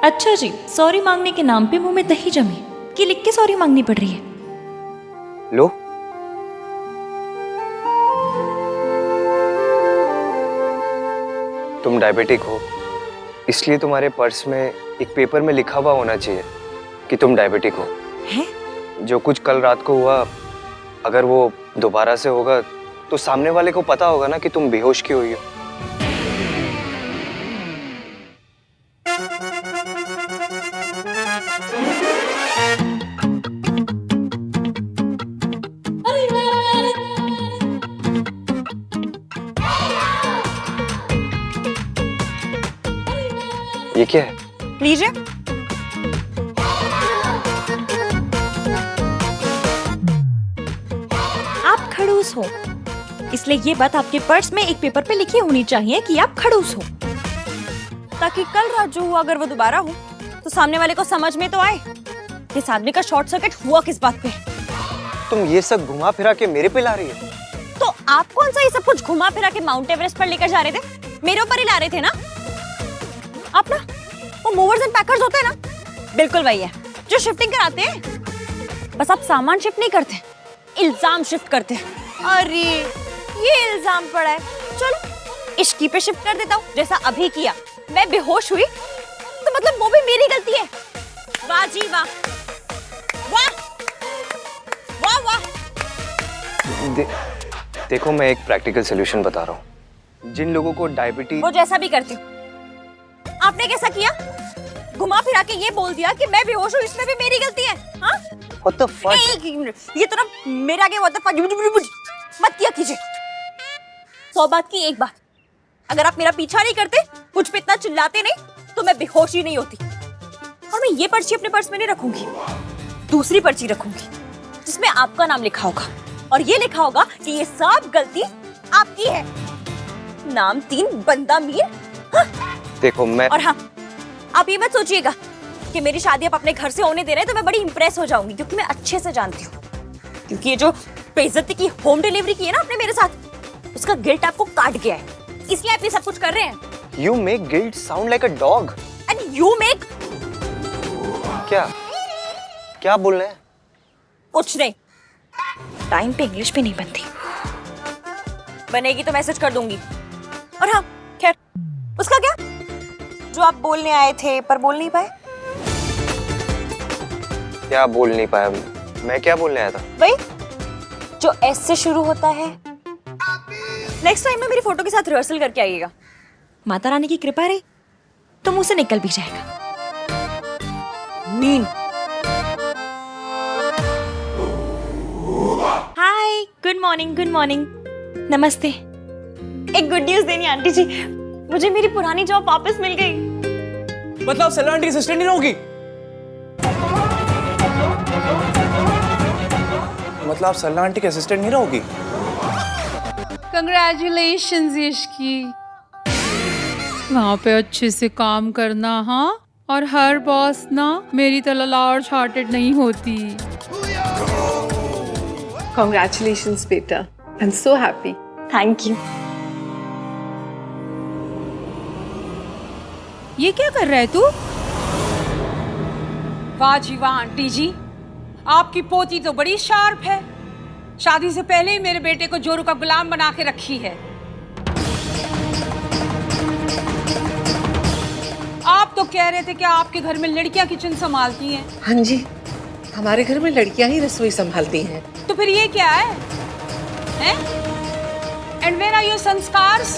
अच्छा जी, सॉरी मांगने के नाम पे मुंह में दही जमी कि लिख के सॉरी मांगनी पड़ रही है। लो। तुम डायबिटिक हो, इसलिए तुम्हारे पर्स में एक पेपर में लिखा हुआ होना चाहिए कि तुम डायबिटिक हो। हैं? जो कुछ कल रात को हुआ, अगर वो दोबारा से होगा तो सामने वाले को पता होगा ना कि तुम बेहोश क्यों हुई हो। ये क्या है? लीजिए। आप खड़ूस हो, इसलिए ये बात आपके पर्स में एक पेपर पे लिखी होनी चाहिए कि आप खड़ूस हो, ताकि कल रात जो हुआ अगर वो दोबारा हो तो सामने वाले को समझ में तो आए कि इस आदमी का शॉर्ट सर्किट हुआ किस बात पे। तुम ये सब घुमा फिरा के मेरे पे ला रही हो? तो आप कौन सा ये सब कुछ घुमा फिरा के माउंट एवरेस्ट पर लेकर जा रहे थे? मेरे ऊपर ही ला रहे थे ना आप? ना वो मूवर्स एंड पैकर्स होते हैं ना, बिल्कुल वही है जो शिफ्टिंग कराते हैं। बस आप सामान शिफ्ट नहीं करते, इल्जाम शिफ्ट करते हैं। अरे ये इल्जाम पड़ा है, चलो इश्की पे शिफ्ट कर देता हूँ, जैसा अभी किया। मैं बेहोश हुई तो मतलब वो भी मेरी गलती है। वाह जी वाह, वाह वाह वाह। देखो मैं एक प्रैक्टिकल सॉल्यूशन बता रहा हूँ। जिन लोगों को डायबिटीज, वो जैसा भी करती हूँ। आपने कैसा किया? घुमा फिरा के ये बोल दिया कि मैं बेहोश हूँ, इसमें भी मेरी गलती है। हाँ? What the fuck? एक मिनट, ये तो ना मेरा आगे what the fuck मत किया कीजिए। 100 बात की एक बात, अगर आप मेरा पीछा नहीं करते, मुझ पे इतना चिल्लाते नहीं, तो मैं बेहोश ही नहीं होती। और मैं ये पर्ची अपने पर्स में नहीं रखूंगी, दूसरी पर्ची रखूंगी जिसमें आपका नाम लिखा होगा और ये लिखा होगा कि ये सब गलती आपकी है। नाम 3 बंदा मीर। हाँ। देखो मैं और हाँ, आप ये मत सोचिएगा कि मेरी शादी आप अपने घर से होने दे रहे हैं तो मैं बड़ी इंप्रेस हो जाऊंगी, क्योंकि मैं अच्छे से जानती हूँ। क्योंकि ये जो बेइज्जती की होम डिलीवरी की है ना आपने मेरे साथ, उसका गिल्ट आपको काट गया है, इसलिए आप ये सब कुछ कर रहे हैं। You make guilt sound like a dog. And you make... क्या बोल रहे हैं? कुछ नहीं, टाइम पे इंग्लिश भी नहीं बनती, बनेगी तो मैसेज कर दूंगी। और हाँ खैर, उसका क्या जो आप बोलने आए थे पर बोल नहीं पाए। क्या बोल नहीं पाया? मैं क्या बोलने आया था? वही जो एस से शुरू होता है। नेक्स्ट टाइम में मेरी फोटो के साथ रिहर्सल करके आइएगा। माता रानी की कृपा रही तो मुंह से निकल भी जाएगा। मीन। हाय, गुड मॉर्निंग, गुड मॉर्निंग, नमस्ते। एक गुड न्यूज देनी आंटी जी, मुझे मेरी पुरानी जॉब वापस मिल गई। मतलब सरला आंटी की असिस्टेंट नहीं रहोगी? मतलब आप सरला आंटी के असिस्टेंट नहीं रहोगी? कंग्रेचुलेशंस यशकी, वहाँ पे अच्छे से काम करना। हाँ, और हर बॉस ना मेरी तरह लार्ज हार्टेड नहीं होती। Congratulations, बेटा। I'm so happy. Thank you. ये क्या कर रहा है तू? वाह जी वाह आंटी जी, आपकी पोती तो बड़ी शार्प है। शादी से पहले ही मेरे बेटे को जोरू का गुलाम बना के रखी है। आप तो कह रहे थे कि आपके घर में लड़कियां किचन संभालती हैं। हाँ जी, हमारे घर में लड़कियां ही रसोई संभालती हैं। तो फिर ये क्या है? हैं? And where are your संस्कार्स?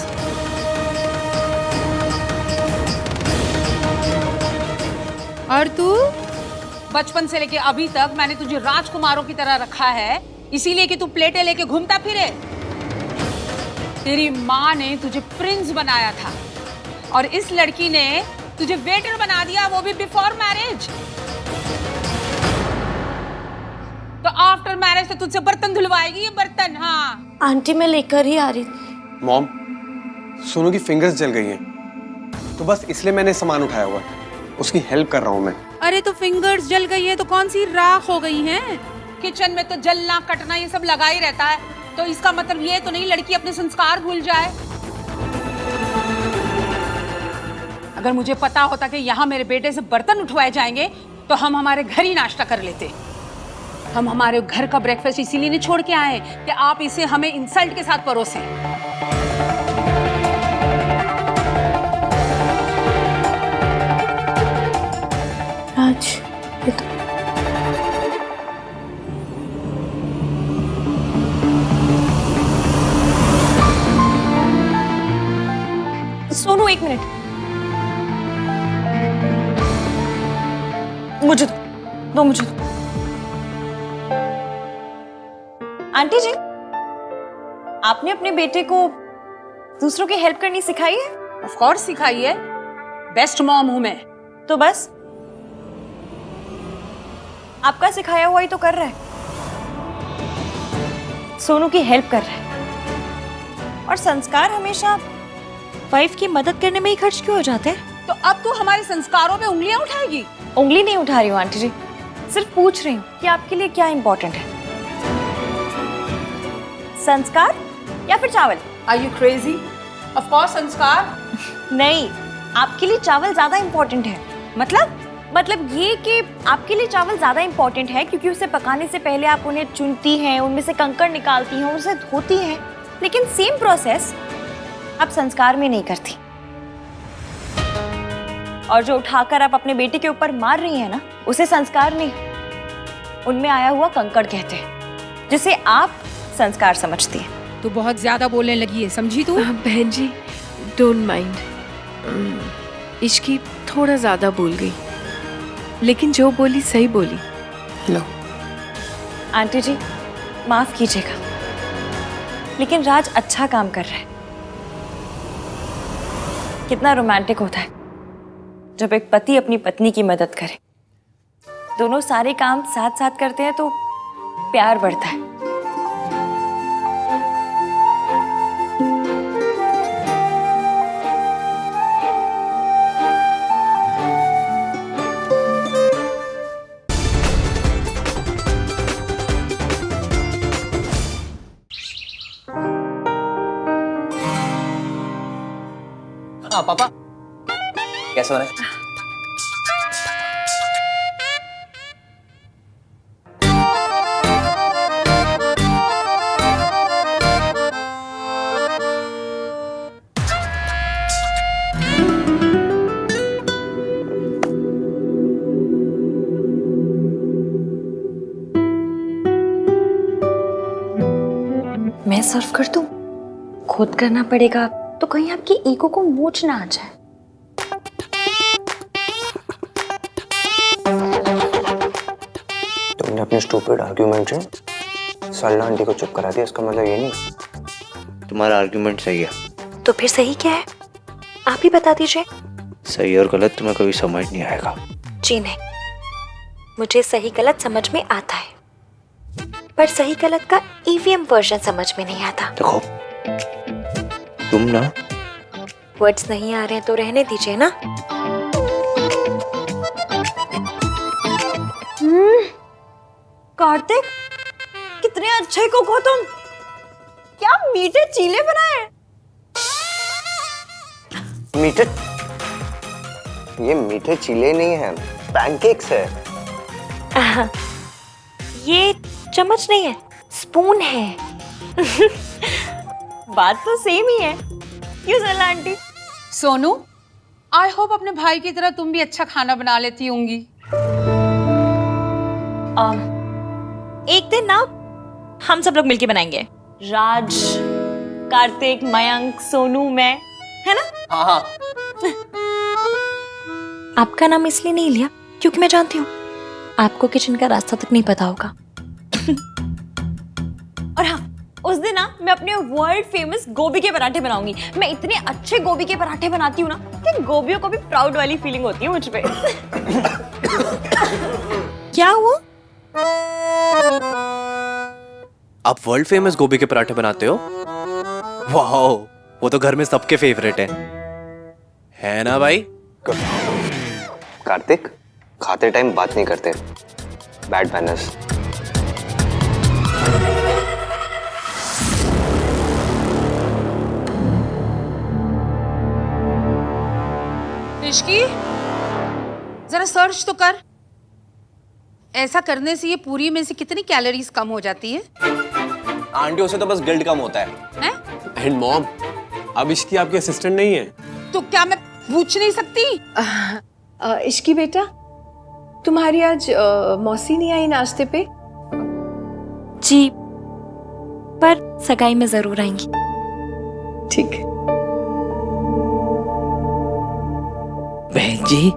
और तू? बचपन से लेके अभी तक मैंने तुझे राजकुमारों की तरह रखा है, इसीलिए कि तू प्लेटें लेके घूमता फिरे। तेरी माँ ने तुझे प्रिंस बनाया था और इस लड़की ने तुझे वेटर बना दिया, वो भी बिफोर मैरिज। तो आफ्टर मैरिज तो तुझसे बर्तन धुलवाएगी ये बर्तन। हाँ आंटी, मैं लेकर ही आ रही थी। मॉम, सोनू की फिंगर्स जल गई हैं, तो बस इसलिए मैंने सामान उठाया हुआ है। उसकी हेल्प कर रहा हूँ मैं। अरे तो फिंगर्स जल गई है तो कौन सी राख हो गई हैं? किचन में तो जलना कटना ये सब लगा ही रहता है, तो इसका मतलब ये तो नहीं लड़की अपने संस्कार भूल जाए। अगर मुझे पता होता कि यहाँ मेरे बेटे से बर्तन उठवाए जाएंगे तो हम हमारे घर ही नाश्ता कर लेते। हम हमारे घर का ब्रेकफास्ट इसीलिए नहीं छोड़ के आए कि आप इसे हमें इंसल्ट के साथ परोसें। राज, ये तो सोनू, एक मिनट, मुझे दो मुझे दो। आंटी जी, आपने अपने बेटे को दूसरों की हेल्प करनी सिखाई है? ऑफ कोर्स सिखाई है, बेस्ट मॉम हूं मैं। तो बस आपका सिखाया हुआ ही तो कर रहा है। सोनू की हेल्प कर रहा है। और संस्कार हमेशा वाइफ की मदद करने में ही खर्च क्यों हो जाते हैं? तो अब तू हमारे संस्कारों पे उंगलियां उठाएगी? उंगली नहीं उठा रही हूँ आंटी जी, सिर्फ पूछ रही हूँ कि आपके लिए क्या इंपॉर्टेंट है, संस्कार या फिर चावल? Are you crazy? Of course संस्कार। नहीं, आपके लिए चावल ज्यादा इंपॉर्टेंट है। मतलब ये कि आपके लिए चावल ज्यादा इंपॉर्टेंट है क्योंकि उसे पकाने से पहले आप उन्हें चुनती हैं, उनमें से कंकड़ निकालती हैं, उसे धोती हैं, लेकिन सेम प्रोसेस आप संस्कार में नहीं करती। और जो उठाकर आप अपने बेटे के ऊपर मार रही हैं ना, उसे संस्कार नहीं, उनमें आया हुआ कंकड़ कहते हैं, जिसे आप संस्कार समझती हैं। तू बहुत ज्यादा बोलने लगी है, समझी तू? बहन जी, डोंट माइंड। इश्की थोड़ा ज्यादा बोल गई, लेकिन जो बोली सही बोली। लो आंटी जी, माफ कीजिएगा, लेकिन राज अच्छा काम कर रहा है। कितना रोमांटिक होता है जब एक पति अपनी पत्नी की मदद करे। दोनों सारे काम साथ साथ करते हैं तो प्यार बढ़ता है। हाँ पापा, कैसे हो रहे? मैं सर्व कर दूं? खुद करना पड़ेगा तो कहीं आपकी ईगो को मोच ना आ जाए। तुमने अपने स्टूपिड आर्ग्यूमेंट से सरला आंटी को चुप करा दिया, इसका मतलब ये नहीं। तुम्हारा आर्ग्यूमेंट सही है। तो फिर सही क्या है? आप ही बता दीजिए। सही और गलत तुम्हें कभी समझ नहीं आएगा। जी नहीं, मुझे सही गलत समझ में आता है, पर सही गलत का ईवीएम वर्जन समझ में नहीं आता। देखो तुम ना, वर्ड्स नहीं आ रहे तो रहने दीजिए ना। कार्तिक, कितने अच्छे कुक हो तुम। क्या मीठे चीले बनाए। मीठे? ये मीठे चीले नहीं है, पैनकेक्स है। ये चम्मच नहीं है, स्पून है। बात तो सेम ही है। क्यों सरला आंटी? सोनू, आई होप अपने भाई की तरह तुम भी अच्छा खाना बना लेती होंगी। एक दिन ना हम सब लोग मिलके बनाएंगे। राज, कार्तिक, मयंक, सोनू, मैं, है ना? हाँ हाँ। आपका नाम इसलिए नहीं लिया क्योंकि मैं जानती हूँ आपको किचन का रास्ता तक नहीं पता होगा। और हाँ, उस दिन ना मैं अपने वर्ल्ड फेमस गोभी के पराठे बनाऊंगी। मैं इतने अच्छे गोभी के पराठे बनाती हूँ ना कि गोभियों को भी प्राउड वाली फीलिंग होती है मुझ पे। क्या हुआ? आप वर्ल्ड फेमस गोभी के पराठे बनाते हो? वाह, वो तो घर में सबके फेवरेट है ना भाई? कार्तिक, खाते टाइम बात नहीं करते, बैड मैनर्स। रिश्की, जरा सर्च तो कर। ऐसा करने से ये पूरी में से कितनी कैलोरीज कम हो जाती है? आंटियों से तो बस गिल्ट कम होता है। एंड मॉम, अब इसकी आपकी असिस्टेंट नहीं है तो क्या मैं पूछ नहीं सकती? इश्की बेटा, तुम्हारी आज मौसी नहीं आई नाश्ते पे? जी, पर सगाई में जरूर आएंगी। ठीक है। बहन जी,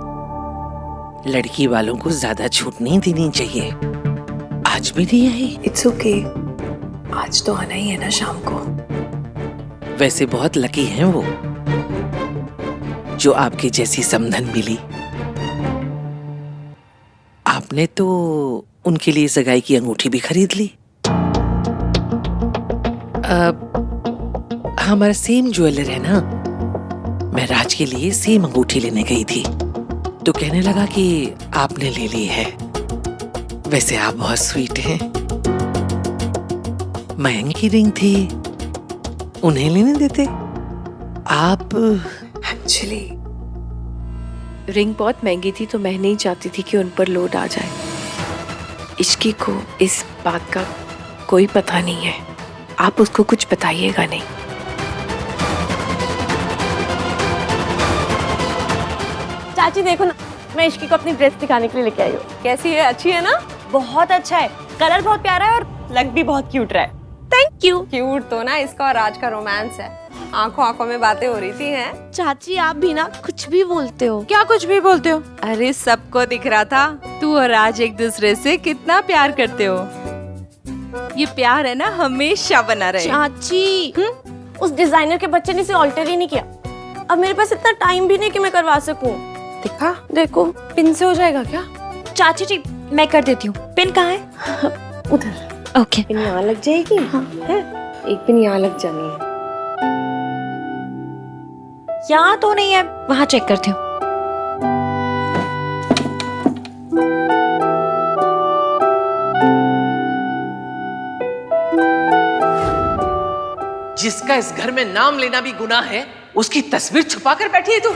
लड़की वालों को ज्यादा छूट नहीं देनी चाहिए। आज भी नहीं आई। इट्स ओके, आज तो आना ही है ना शाम को। वैसे बहुत लकी हैं वो, जो आपकी जैसी समधन मिली। आपने तो उनके लिए सगाई की अंगूठी भी खरीद ली। हमारा सेम ज्वेलर है ना, मैं राज के लिए सेम अंगूठी लेने गई थी तो कहने लगा कि आपने ले ली है। वैसे आप बहुत स्वीट हैं। मयंक की रिंग थी, उन्हें लेने देते आप। एक्चुअली रिंग बहुत महंगी थी तो मैं नहीं चाहती थी कि उन पर लोड आ जाए। इश्की को इस बात का कोई पता नहीं है, आप उसको कुछ बताइएगा नहीं। चाची देखो ना, मैं इश्की को अपनी ड्रेस दिखाने के लिए लेके आई हूँ। कैसी है? अच्छी है ना? बहुत अच्छा है, कलर बहुत प्यारा है और लग भी बहुत क्यूट रहा है। Thank you. क्यूट तो ना इसका और राज का रोमांस है, आंखों आंखों में बातें हो रही थी हैं। चाची आप भी ना कुछ भी बोलते हो। क्या कुछ भी बोलते हो? अरे सबको दिख रहा था तू और राज एक दूसरे से कितना प्यार करते हो। ये प्यार है ना हमेशा बना रहे। चाची, उस डिजाइनर के बच्चे ने इसे ऑल्टर ही नहीं किया। अब मेरे पास इतना टाइम भी नहीं कि मैं करवा सकूं। दिखा, देखो पिन से हो जाएगा क्या? चाची जी मैं कर देती हूँ। पिन कहाँ है? उधर। ओके। पिन यहाँ लग जाएगी। हाँ है, एक पिन यहाँ लग जानी है। यहाँ तो नहीं है, वहाँ चेक करती हूँ। जिसका इस घर में नाम लेना भी गुनाह है, उसकी तस्वीर छुपा कर बैठी है तू।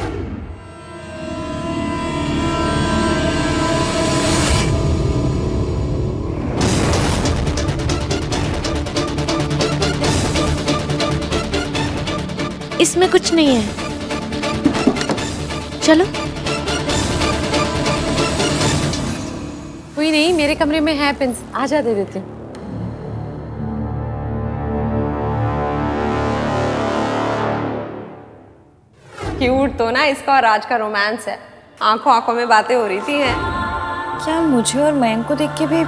इसमें कुछ नहीं है, चलो। कोई नहीं, मेरे कमरे में है पिन, आजा दे देती हूँ। क्यूट तो ना इसका और राज का रोमांस है, आंखों आंखों में बातें हो रही थी हैं। क्या मुझे और मयंक को देख के भी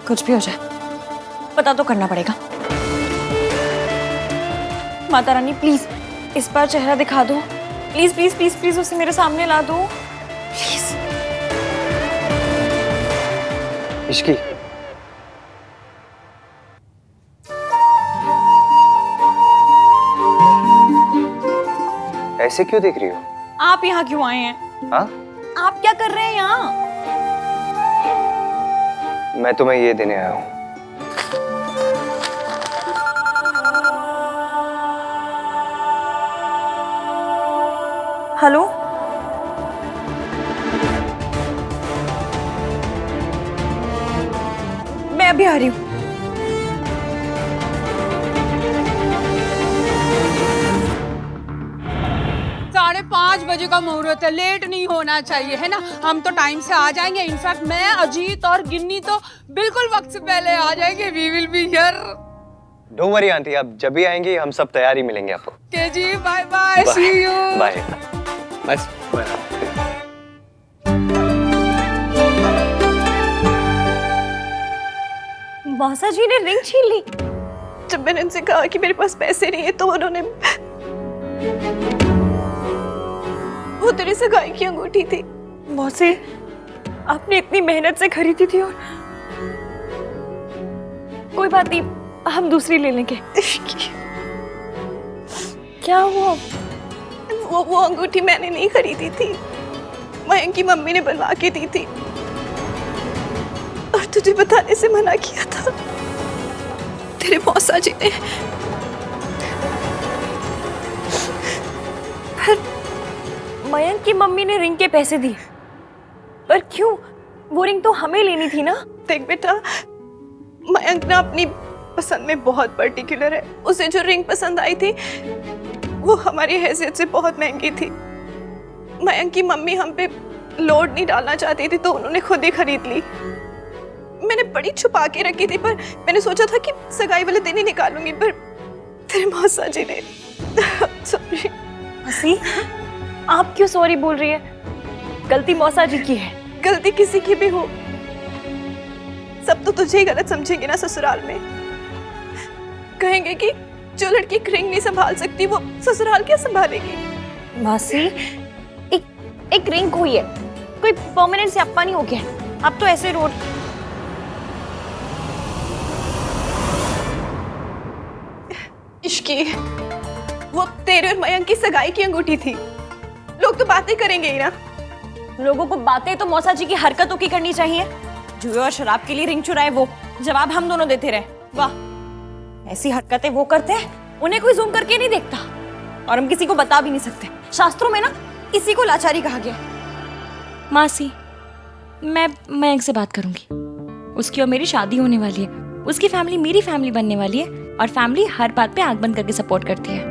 कुछ भी हो जाए पता तो करना पड़ेगा। माता रानी प्लीज इस बार चेहरा दिखा दो, प्लीज प्लीज प्लीज प्लीज उसे मेरे सामने ला दो प्लीज। इश्की, ऐसे क्यों देख रही हो? आप यहाँ क्यों आए हैं? हाँ? आप क्या कर रहे हैं यहाँ? मैं तुम्हें ये देने आया हूँ। हेलो, मैं अभी आ रही हूँ। 5:30 बजे का मुहूर्त है, लेट नहीं होना चाहिए है ना। हम तो टाइम से आ जाएंगे। इनफैक्ट मैं, अजीत और गिन्नी तो बिल्कुल वक्त से पहले आ जाएंगे। We will be here. Don't worry aunty, आप जब भी आएंगी हम सब तैयारी मिलेंगे आपको। के जी, bye bye, see you. Bye bye. मौसा जी ने रिंग छीन ली। जब मैंने उनसे कहा कि मेरे पास पैसे नहीं है तो उन्होंने, वो तेरी सगाई की अंगूठी थी मौसी, आपने इतनी मेहनत से खरीदी थी। और कोई बात नहीं, हम दूसरी ले लेंगे। क्या हुआ? वो अंगूठी मैंने नहीं खरीदी थी, मयंक की मम्मी ने बनवा के दी थी और तुझे बताने से मना किया था तेरे मौसा जी ने। मयंक की मम्मी ने रिंग के पैसे दिए, पर क्यों? वो रिंग तो हमें लेनी थी ना। देख बेटा, मयंक ना अपनी पसंद में बहुत पर्टिकुलर है। उसे जो रिंग पसंद आई थी वो हमारी हैसियत से बहुत महंगी थी। मयंक की मम्मी हम पे लोड नहीं डालना चाहती थी तो उन्होंने खुद ही खरीद ली। मैंने बड़ी छुपा के रखी थी, पर मैंने सोचा था कि सगाई वाले दिन ही निकालूंगी, पर तेरे मौसा जी ने। सॉरी। हसी, आप क्यों सॉरी बोल रही है? गलती मौसा जी की है। गलती किसी की भी हो, सब तो तुझे ही गलत समझेंगे ना ससुराल में। कहेंगे कि जो लड़की रिंग नहीं संभाल सकती वो ससुराल क्या संभालेगी। मासी, एक रिंग हुई है, कोई परमानेंट स्यापा नहीं हो गया। अब तो ऐसे रोड इश्की, वो तेरे और मयंक की सगाई की अंगूठी थी। लोग तो बातें करेंगे ही ना। लोगों को बातें तो मौसा जी की हरकतों की करनी चाहिए। जुए और शराब के लिए रिंग चुराए वो, जवाब हम दोनों देते रहे। वाह, ऐसी हरकतें वो करते हैं, उन्हें कोई जूम करके नहीं देखता और हम किसी को बता भी नहीं सकते। शास्त्रों में ना इसी को लाचारी कहा गया। मासी, मैं मयंक से बात करूंगी। उसकी और मेरी शादी होने वाली है, उसकी फैमिली मेरी फैमिली बनने वाली है और फैमिली हर बात पे आंख बंद करके सपोर्ट करती है।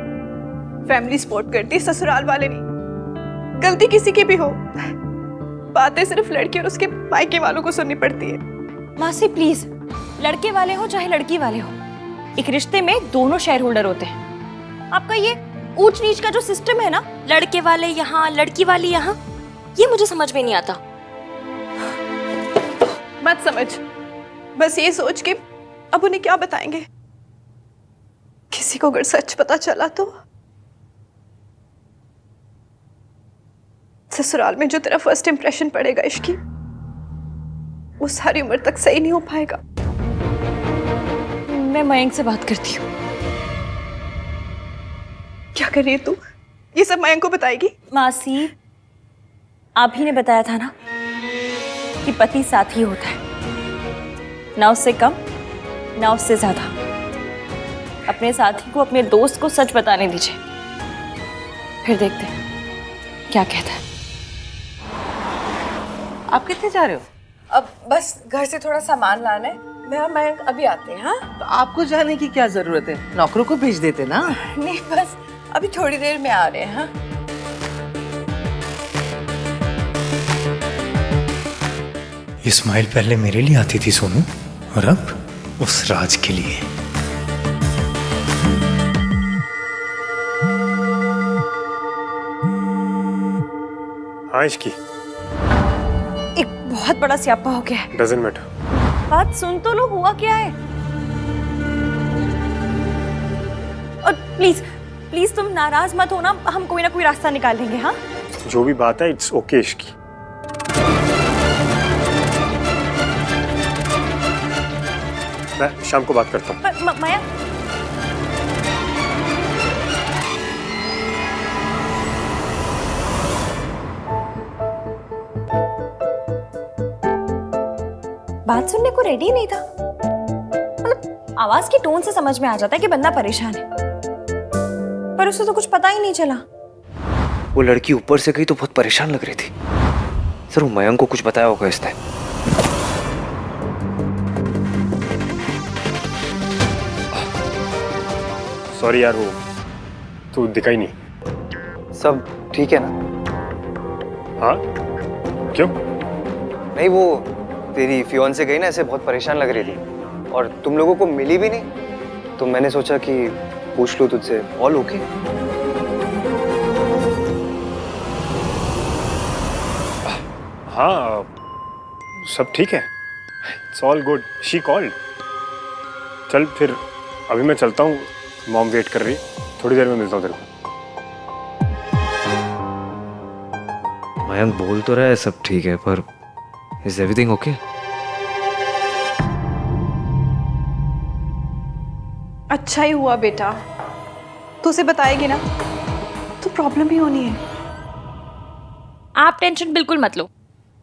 फैमिली सपोर्ट करती है, ससुराल वाले नहीं। गलती किसी की भी हो, बातें सिर्फ लड़की और उसके मायके वालों को सुननी पड़ती है। मासी प्लीज, लड़के वाले हो चाहे लड़की वाले हो, एक रिश्ते में दोनों शेयर होल्डर होते हैं। आपका ये ऊंच नीच का जो सिस्टम है ना, लड़के वाले यहाँ लड़की वाली यहाँ, ये मुझे समझ में नहीं आता। मत समझ, बस ये सोच के अब उन्हें क्या बताएंगे। किसी को अगर सच पता चला तो ससुराल में जो तेरा फर्स्ट इंप्रेशन पड़ेगा इश्की, वो सारी उम्र तक सही नहीं हो पाएगा। मैं मयंक से बात करती हूँ। क्या कर रही है तू? ये सब मयंक को बताएगी? मासी, आप ही ने बताया था ना कि पति साथी होता है, ना उससे कम ना उससे ज्यादा। अपने साथी को, अपने दोस्त को सच बताने दीजिए, फिर देखते हैं क्या कहता है। आप कितने जा रहे हो? अब बस घर से थोड़ा सामान लाना है, मैं और मयंक अभी आते हैं। हाँ, तो आपको जाने की क्या जरूरत है, नौकरों को भेज देते ना। नहीं, बस अभी थोड़ी देर में आ रहे हैं। हाँ, ये स्माइल पहले मेरे लिए आती थी सोनू, और अब उस राज के लिए। हाँ इश्की, एक बहुत बड़ा स्यापा हो गया है। Doesn't matter. बात सुन तो लो, हुआ क्या है? और प्लीज प्लीज तुम नाराज मत हो ना, हम कोई ना कोई रास्ता निकाल लेंगे। हाँ, जो भी बात है इट्स ओके इश्की। मैं शाम को बात करता हूँ। माया, बात सुनने को रेडी नहीं था। मतलब आवाज की टोन से समझ में आ जाता है कि बंदा परेशान है, पर उसे तो कुछ पता ही नहीं चला। वो लड़की ऊपर से गई तो बहुत परेशान लग रही थी। सर वो मयंक को कुछ बताया होगा इसने। सॉरी यार, वो तू दिखाई नहीं। सब ठीक है ना? हाँ, क्यों? नहीं, वो तेरी फियोन्से गई ना, ऐसे बहुत परेशान लग रही थी और तुम लोगों को मिली भी नहीं, तो मैंने सोचा कि पूछ लूं तुझसे। All okay? हाँ, सब ठीक है। It's all good. She called. चल फिर अभी मैं चलता हूँ, मॉम वेट कर रही है, थोड़ी देर में मिलता हूँ तेरे को। मयंक बोल तो रहा है सब ठीक है, पर इज एवरीथिंग ओके? अच्छा ही हुआ बेटा, तू उसे बताएगी ना तो प्रॉब्लम ही होनी है। आप टेंशन बिल्कुल मत लो,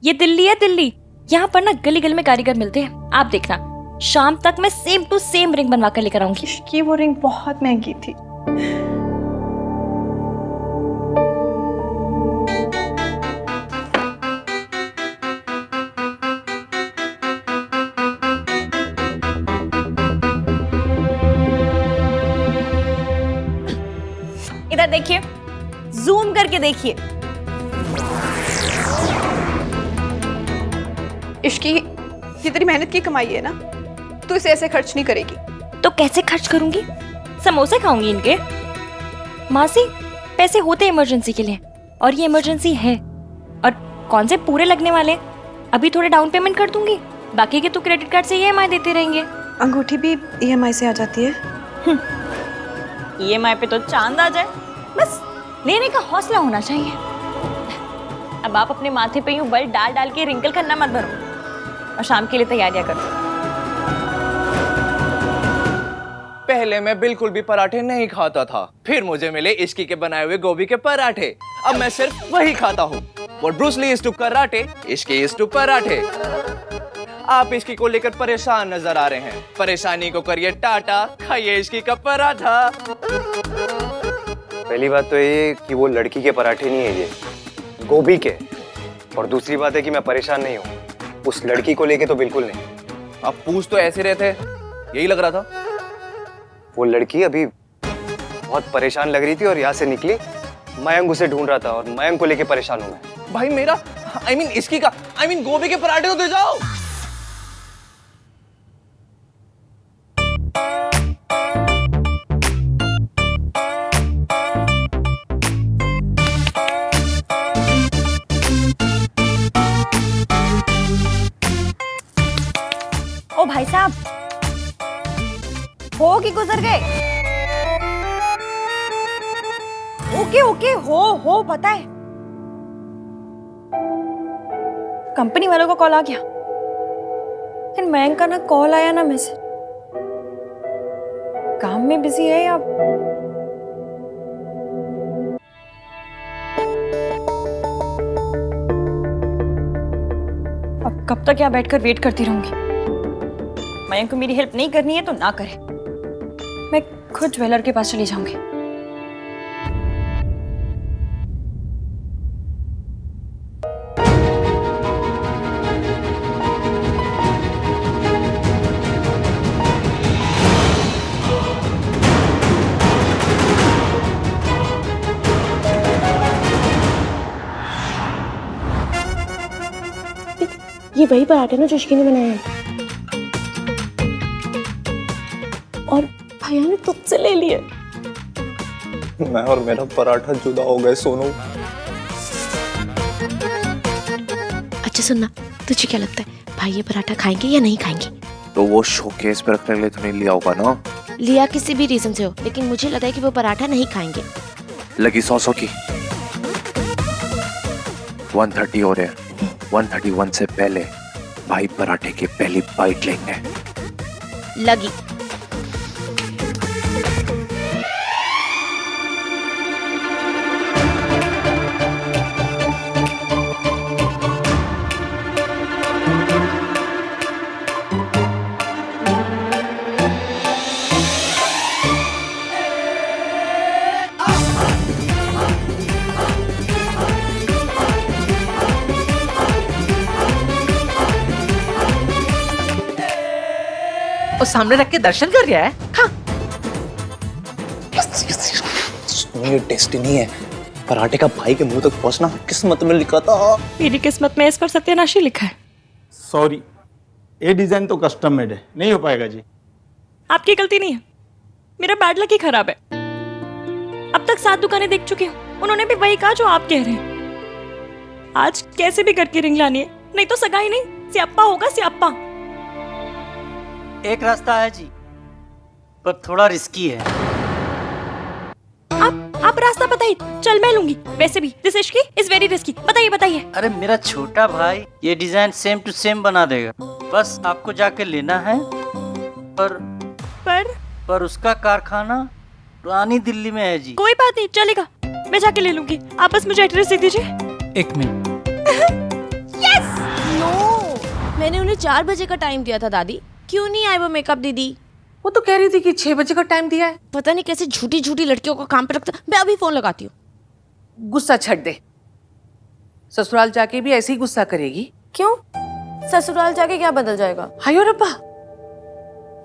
ये दिल्ली है दिल्ली, यहाँ पर ना गली गली में कारीगर मिलते हैं। आप देखना, शाम तक मैं सेम टू सेम रिंग बनवा कर लेकर आऊंगी। कि वो रिंग बहुत महंगी थी। इधर देखिए, जूम करके देखिए। इश्की, ये तेरी मेहनत की कमाई है ना, तू इसे ऐसे खर्च नहीं करेगी। तो कैसे खर्च करूंगी? समोसे खाऊंगी इनके? मासी, पैसे होते इमरजेंसी के लिए, और ये इमरजेंसी है। और कौन से पूरे लगने वाले? अभी थोड़े डाउन पेमेंट कर दूंगी, बाकी के तो क्रेडिट कार्ड से EMI देते रहेंगे। अंगूठी भी EMI से आ जाती है। EMI पे तो चांद आ जाए, बस लेने का हौसला होना चाहिए। अब आप अपने माथे पे यूं बल डाल डाल के रिंकल करना मत भरो, और शाम के लिए तैयारियां करो। पहले मैं बिल्कुल भी पराठे नहीं खाता था, फिर मुझे मिले इश्की के बनाए हुए गोभी के पराठे। अब मैं सिर्फ वही खाता हूँ। What Bruce Lee is to karate, Ishki is to पराठे। आप इश्की को लेकर परेशान नजर आ रहे हैं, परेशानी को करिए टाटा, खाइए इश्की का पराठा। पहली बात तो ये कि वो लड़की के पराठे नहीं है, ये गोभी के। और दूसरी बात है कि मैं परेशान नहीं हूँ, उस लड़की को लेके तो बिल्कुल नहीं। आप पूछ तो ऐसे रहे थे, यही लग रहा था। वो लड़की अभी बहुत परेशान लग रही थी और यहाँ से निकली, मयंक उसे ढूंढ रहा था और मयंक को लेके परेशान हूँ मैं। भाई मेरा इश्की का गोभी के पराठे तो दे जाओ। ओ भाई साहब, हो कि गुजर गए? ओके ओके, हो पता है। कंपनी वालों का कॉल आ गया, लेकिन मयंक का ना कॉल आया ना मैसेज। काम में बिजी है या अब कब तक यहाँ बैठकर वेट करती रहूंगी? मयंक को मेरी हेल्प नहीं करनी है तो ना करे, मैं खुद ज्वेलर के पास चली जाऊंगी। ये वही पराठे ना जो इश्की ने बनाए हैं और भैया ने तुझसे ले लिए। मैं और मेरा पराठा जुदा हो गए सोनू। अच्छा सुनना, तुझे क्या लगता है भाई ये पराठा खाएंगे या नहीं खाएंगे? तो वो शोकेस पे रखने के लिए तो नहीं लिया होगा ना? लिया किसी भी रीजन से हो, लेकिन मुझे लगता है कि वो पराठा नहीं खाएंगे। लगी 100 की 1:30 हो रहे हैं। 1:31 से पहले भाई पराठे की पहली बाइट लेंगे। लगी। और सामने रख के दर्शन कर रहा है। हाँ। ये डेस्टिनी है, पराठे का भाई के मुंह तक पहुंचना किस्मत में लिखा था। मेरी किस्मत में इस पर सत्यानाशी लिखा है। सॉरी, ये डिजाइन तो कस्टम मेड है, नहीं हो पाएगा जी। आपकी गलती नहीं है, मेरा बैड लक ही खराब है। अब तक 7 दुकानें देख चुकी हूँ, उन्होंने भी वही कहा जो आप कह रहे हैं। आज कैसे भी करके रिंग लानी है, नहीं तो सगाई नहीं, स्याप्पा होगा स्याप्पा। एक रास्ता है जी, पर थोड़ा रिस्की है। आप रास्ता बताइए, चल मैं लूंगी। वैसे भी this Ishki is very risky. बताइए बताइए। अरे मेरा छोटा भाई ये डिजाइन सेम टू सेम बना देगा, बस आपको जाके लेना है। पर उसका कारखाना पुरानी दिल्ली में है जी। कोई बात नहीं, चलेगा, मैं जाके ले लूंगी। आप बस मुझे एड्रेस दे दीजिए। 1 मिनट। यस। नो, मैंने उन्हें 4 बजे का टाइम दिया था दादी। क्यों नहीं आए वो मेकअप दीदी? वो तो कह रही थी कि 6 बजे का टाइम दिया है। पता नहीं कैसे झूठी झूठी लड़कियों को काम पे रखता। मैं अभी फोन लगाती हूँ। गुस्सा छੱड दे, ससुराल जाके भी ऐसे ही गुस्सा करेगी। क्यों? ससुराल जाके क्या बदल जाएगा? हायो रब्बा,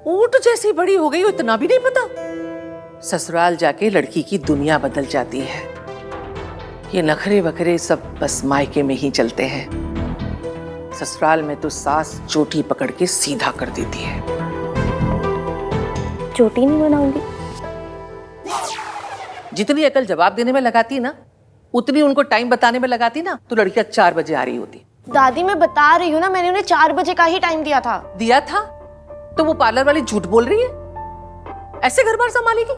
ऊँट जैसी बड़ी हो गई हो, इतना भी नहीं पता। ससुराल जाके लड़की की दुनिया बदल जाती है। ये नखरे वखरे सब बस मायके में ही चलते हैं। ससुराल में तो सास चोटी पकड़ के सीधा कर देती है। चोटी नहीं बनाऊंगी। जितनी अकल जवाब देने में लगाती ना, उतनी उनको टाइम बताने में लगाती ना, तो लड़कियां 4 बजे आ रही होती। दादी मैं बता रही हूँ ना, मैंने उन्हें 4 बजे का ही टाइम दिया था। दिया था तो वो पार्लर वाली झूठ बोल रही है? ऐसे घर बार संभालेगी?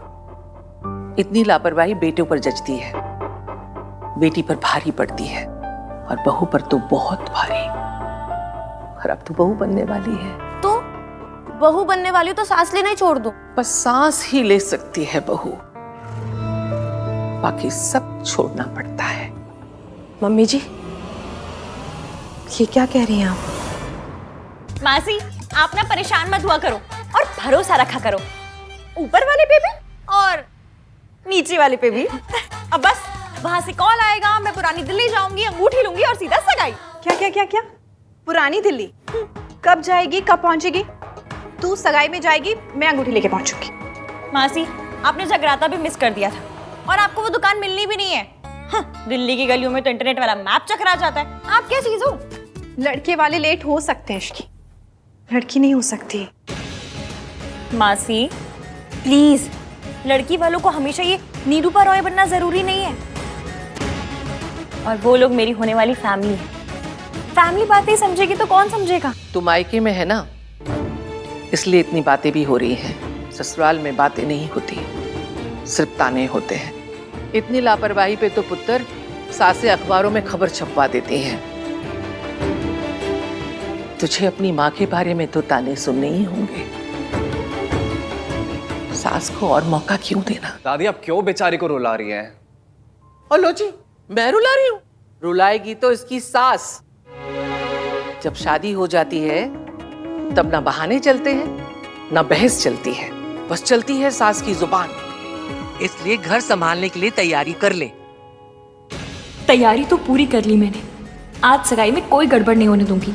इतनी लापरवाही बेटे पर जचती है, बेटी पर भारी पड़ती है, और बहू पर तो बहुत भारी। और अब तो बहू बनने वाली है। तो बहू बनने वाली तो सांस लेना ही छोड़ दूं? बस सांस ही ले सकती है बहू, बाकी सब छोड़ना पड़ता है। मम्मी जी, ये क्या कह रही हैं आप? मासी, आप ना परेशान मत हुआ करो और भरोसा रखा करो, ऊपर वाले पे भी और नीचे वाले पे भी। अब बस वहां से कॉल आएगा, मैं पुरानी दिल्ली जाऊंगी, अंगूठी लूंगी और सीधा सगाई। क्या क्या क्या क्या? पुरानी दिल्ली कब जाएगी, कब पहुंचेगी? तू सगाई में जाएगी, मैं अंगूठी लेके पहुंचूंगी। मासी, आपने जगराता भी मिस कर दिया था और आपको वो दुकान मिलनी भी नहीं है। हाँ, दिल्ली की गलियों में तो इंटरनेट वाला मैप चकरा जाता है। आप क्या चीज हो? लड़के वाले लेट हो सकते हैं इश्की, लड़की नहीं हो सकती। मासी प्लीज, लड़की वालों को हमेशा ये निरूपा रॉय बनना जरूरी नहीं है। और वो लोग मेरी होने वाली फैमिली है। फैमिली बातें समझेगी तो कौन समझेगा? तुम मायके में है ना, इसलिए इतनी बातें भी हो रही हैं। ससुराल में बातें नहीं होती, सिर्फ ताने होते हैं। इतनी लापरवाही पे तो पुत्र सासे अखबारों में खबर छपवा देती हैं। तुझे अपनी माँ के बारे में तो ताने सुनने ही होंगे। सास को और मौका क्यों देना? दादी आप क्यों बेचारी को रुला रही हैं? और लो जी, मैं रुला रही हूँ? रुलाएगी तो इसकी सास। जब शादी हो जाती है तब ना बहाने चलते हैं ना बहस चलती है, बस चलती है सास की जुबान। इसलिए घर संभालने के लिए तैयारी कर ले। तैयारी तो पूरी कर ली मैंने। आज सगाई में कोई गड़बड़ नहीं होने दूंगी।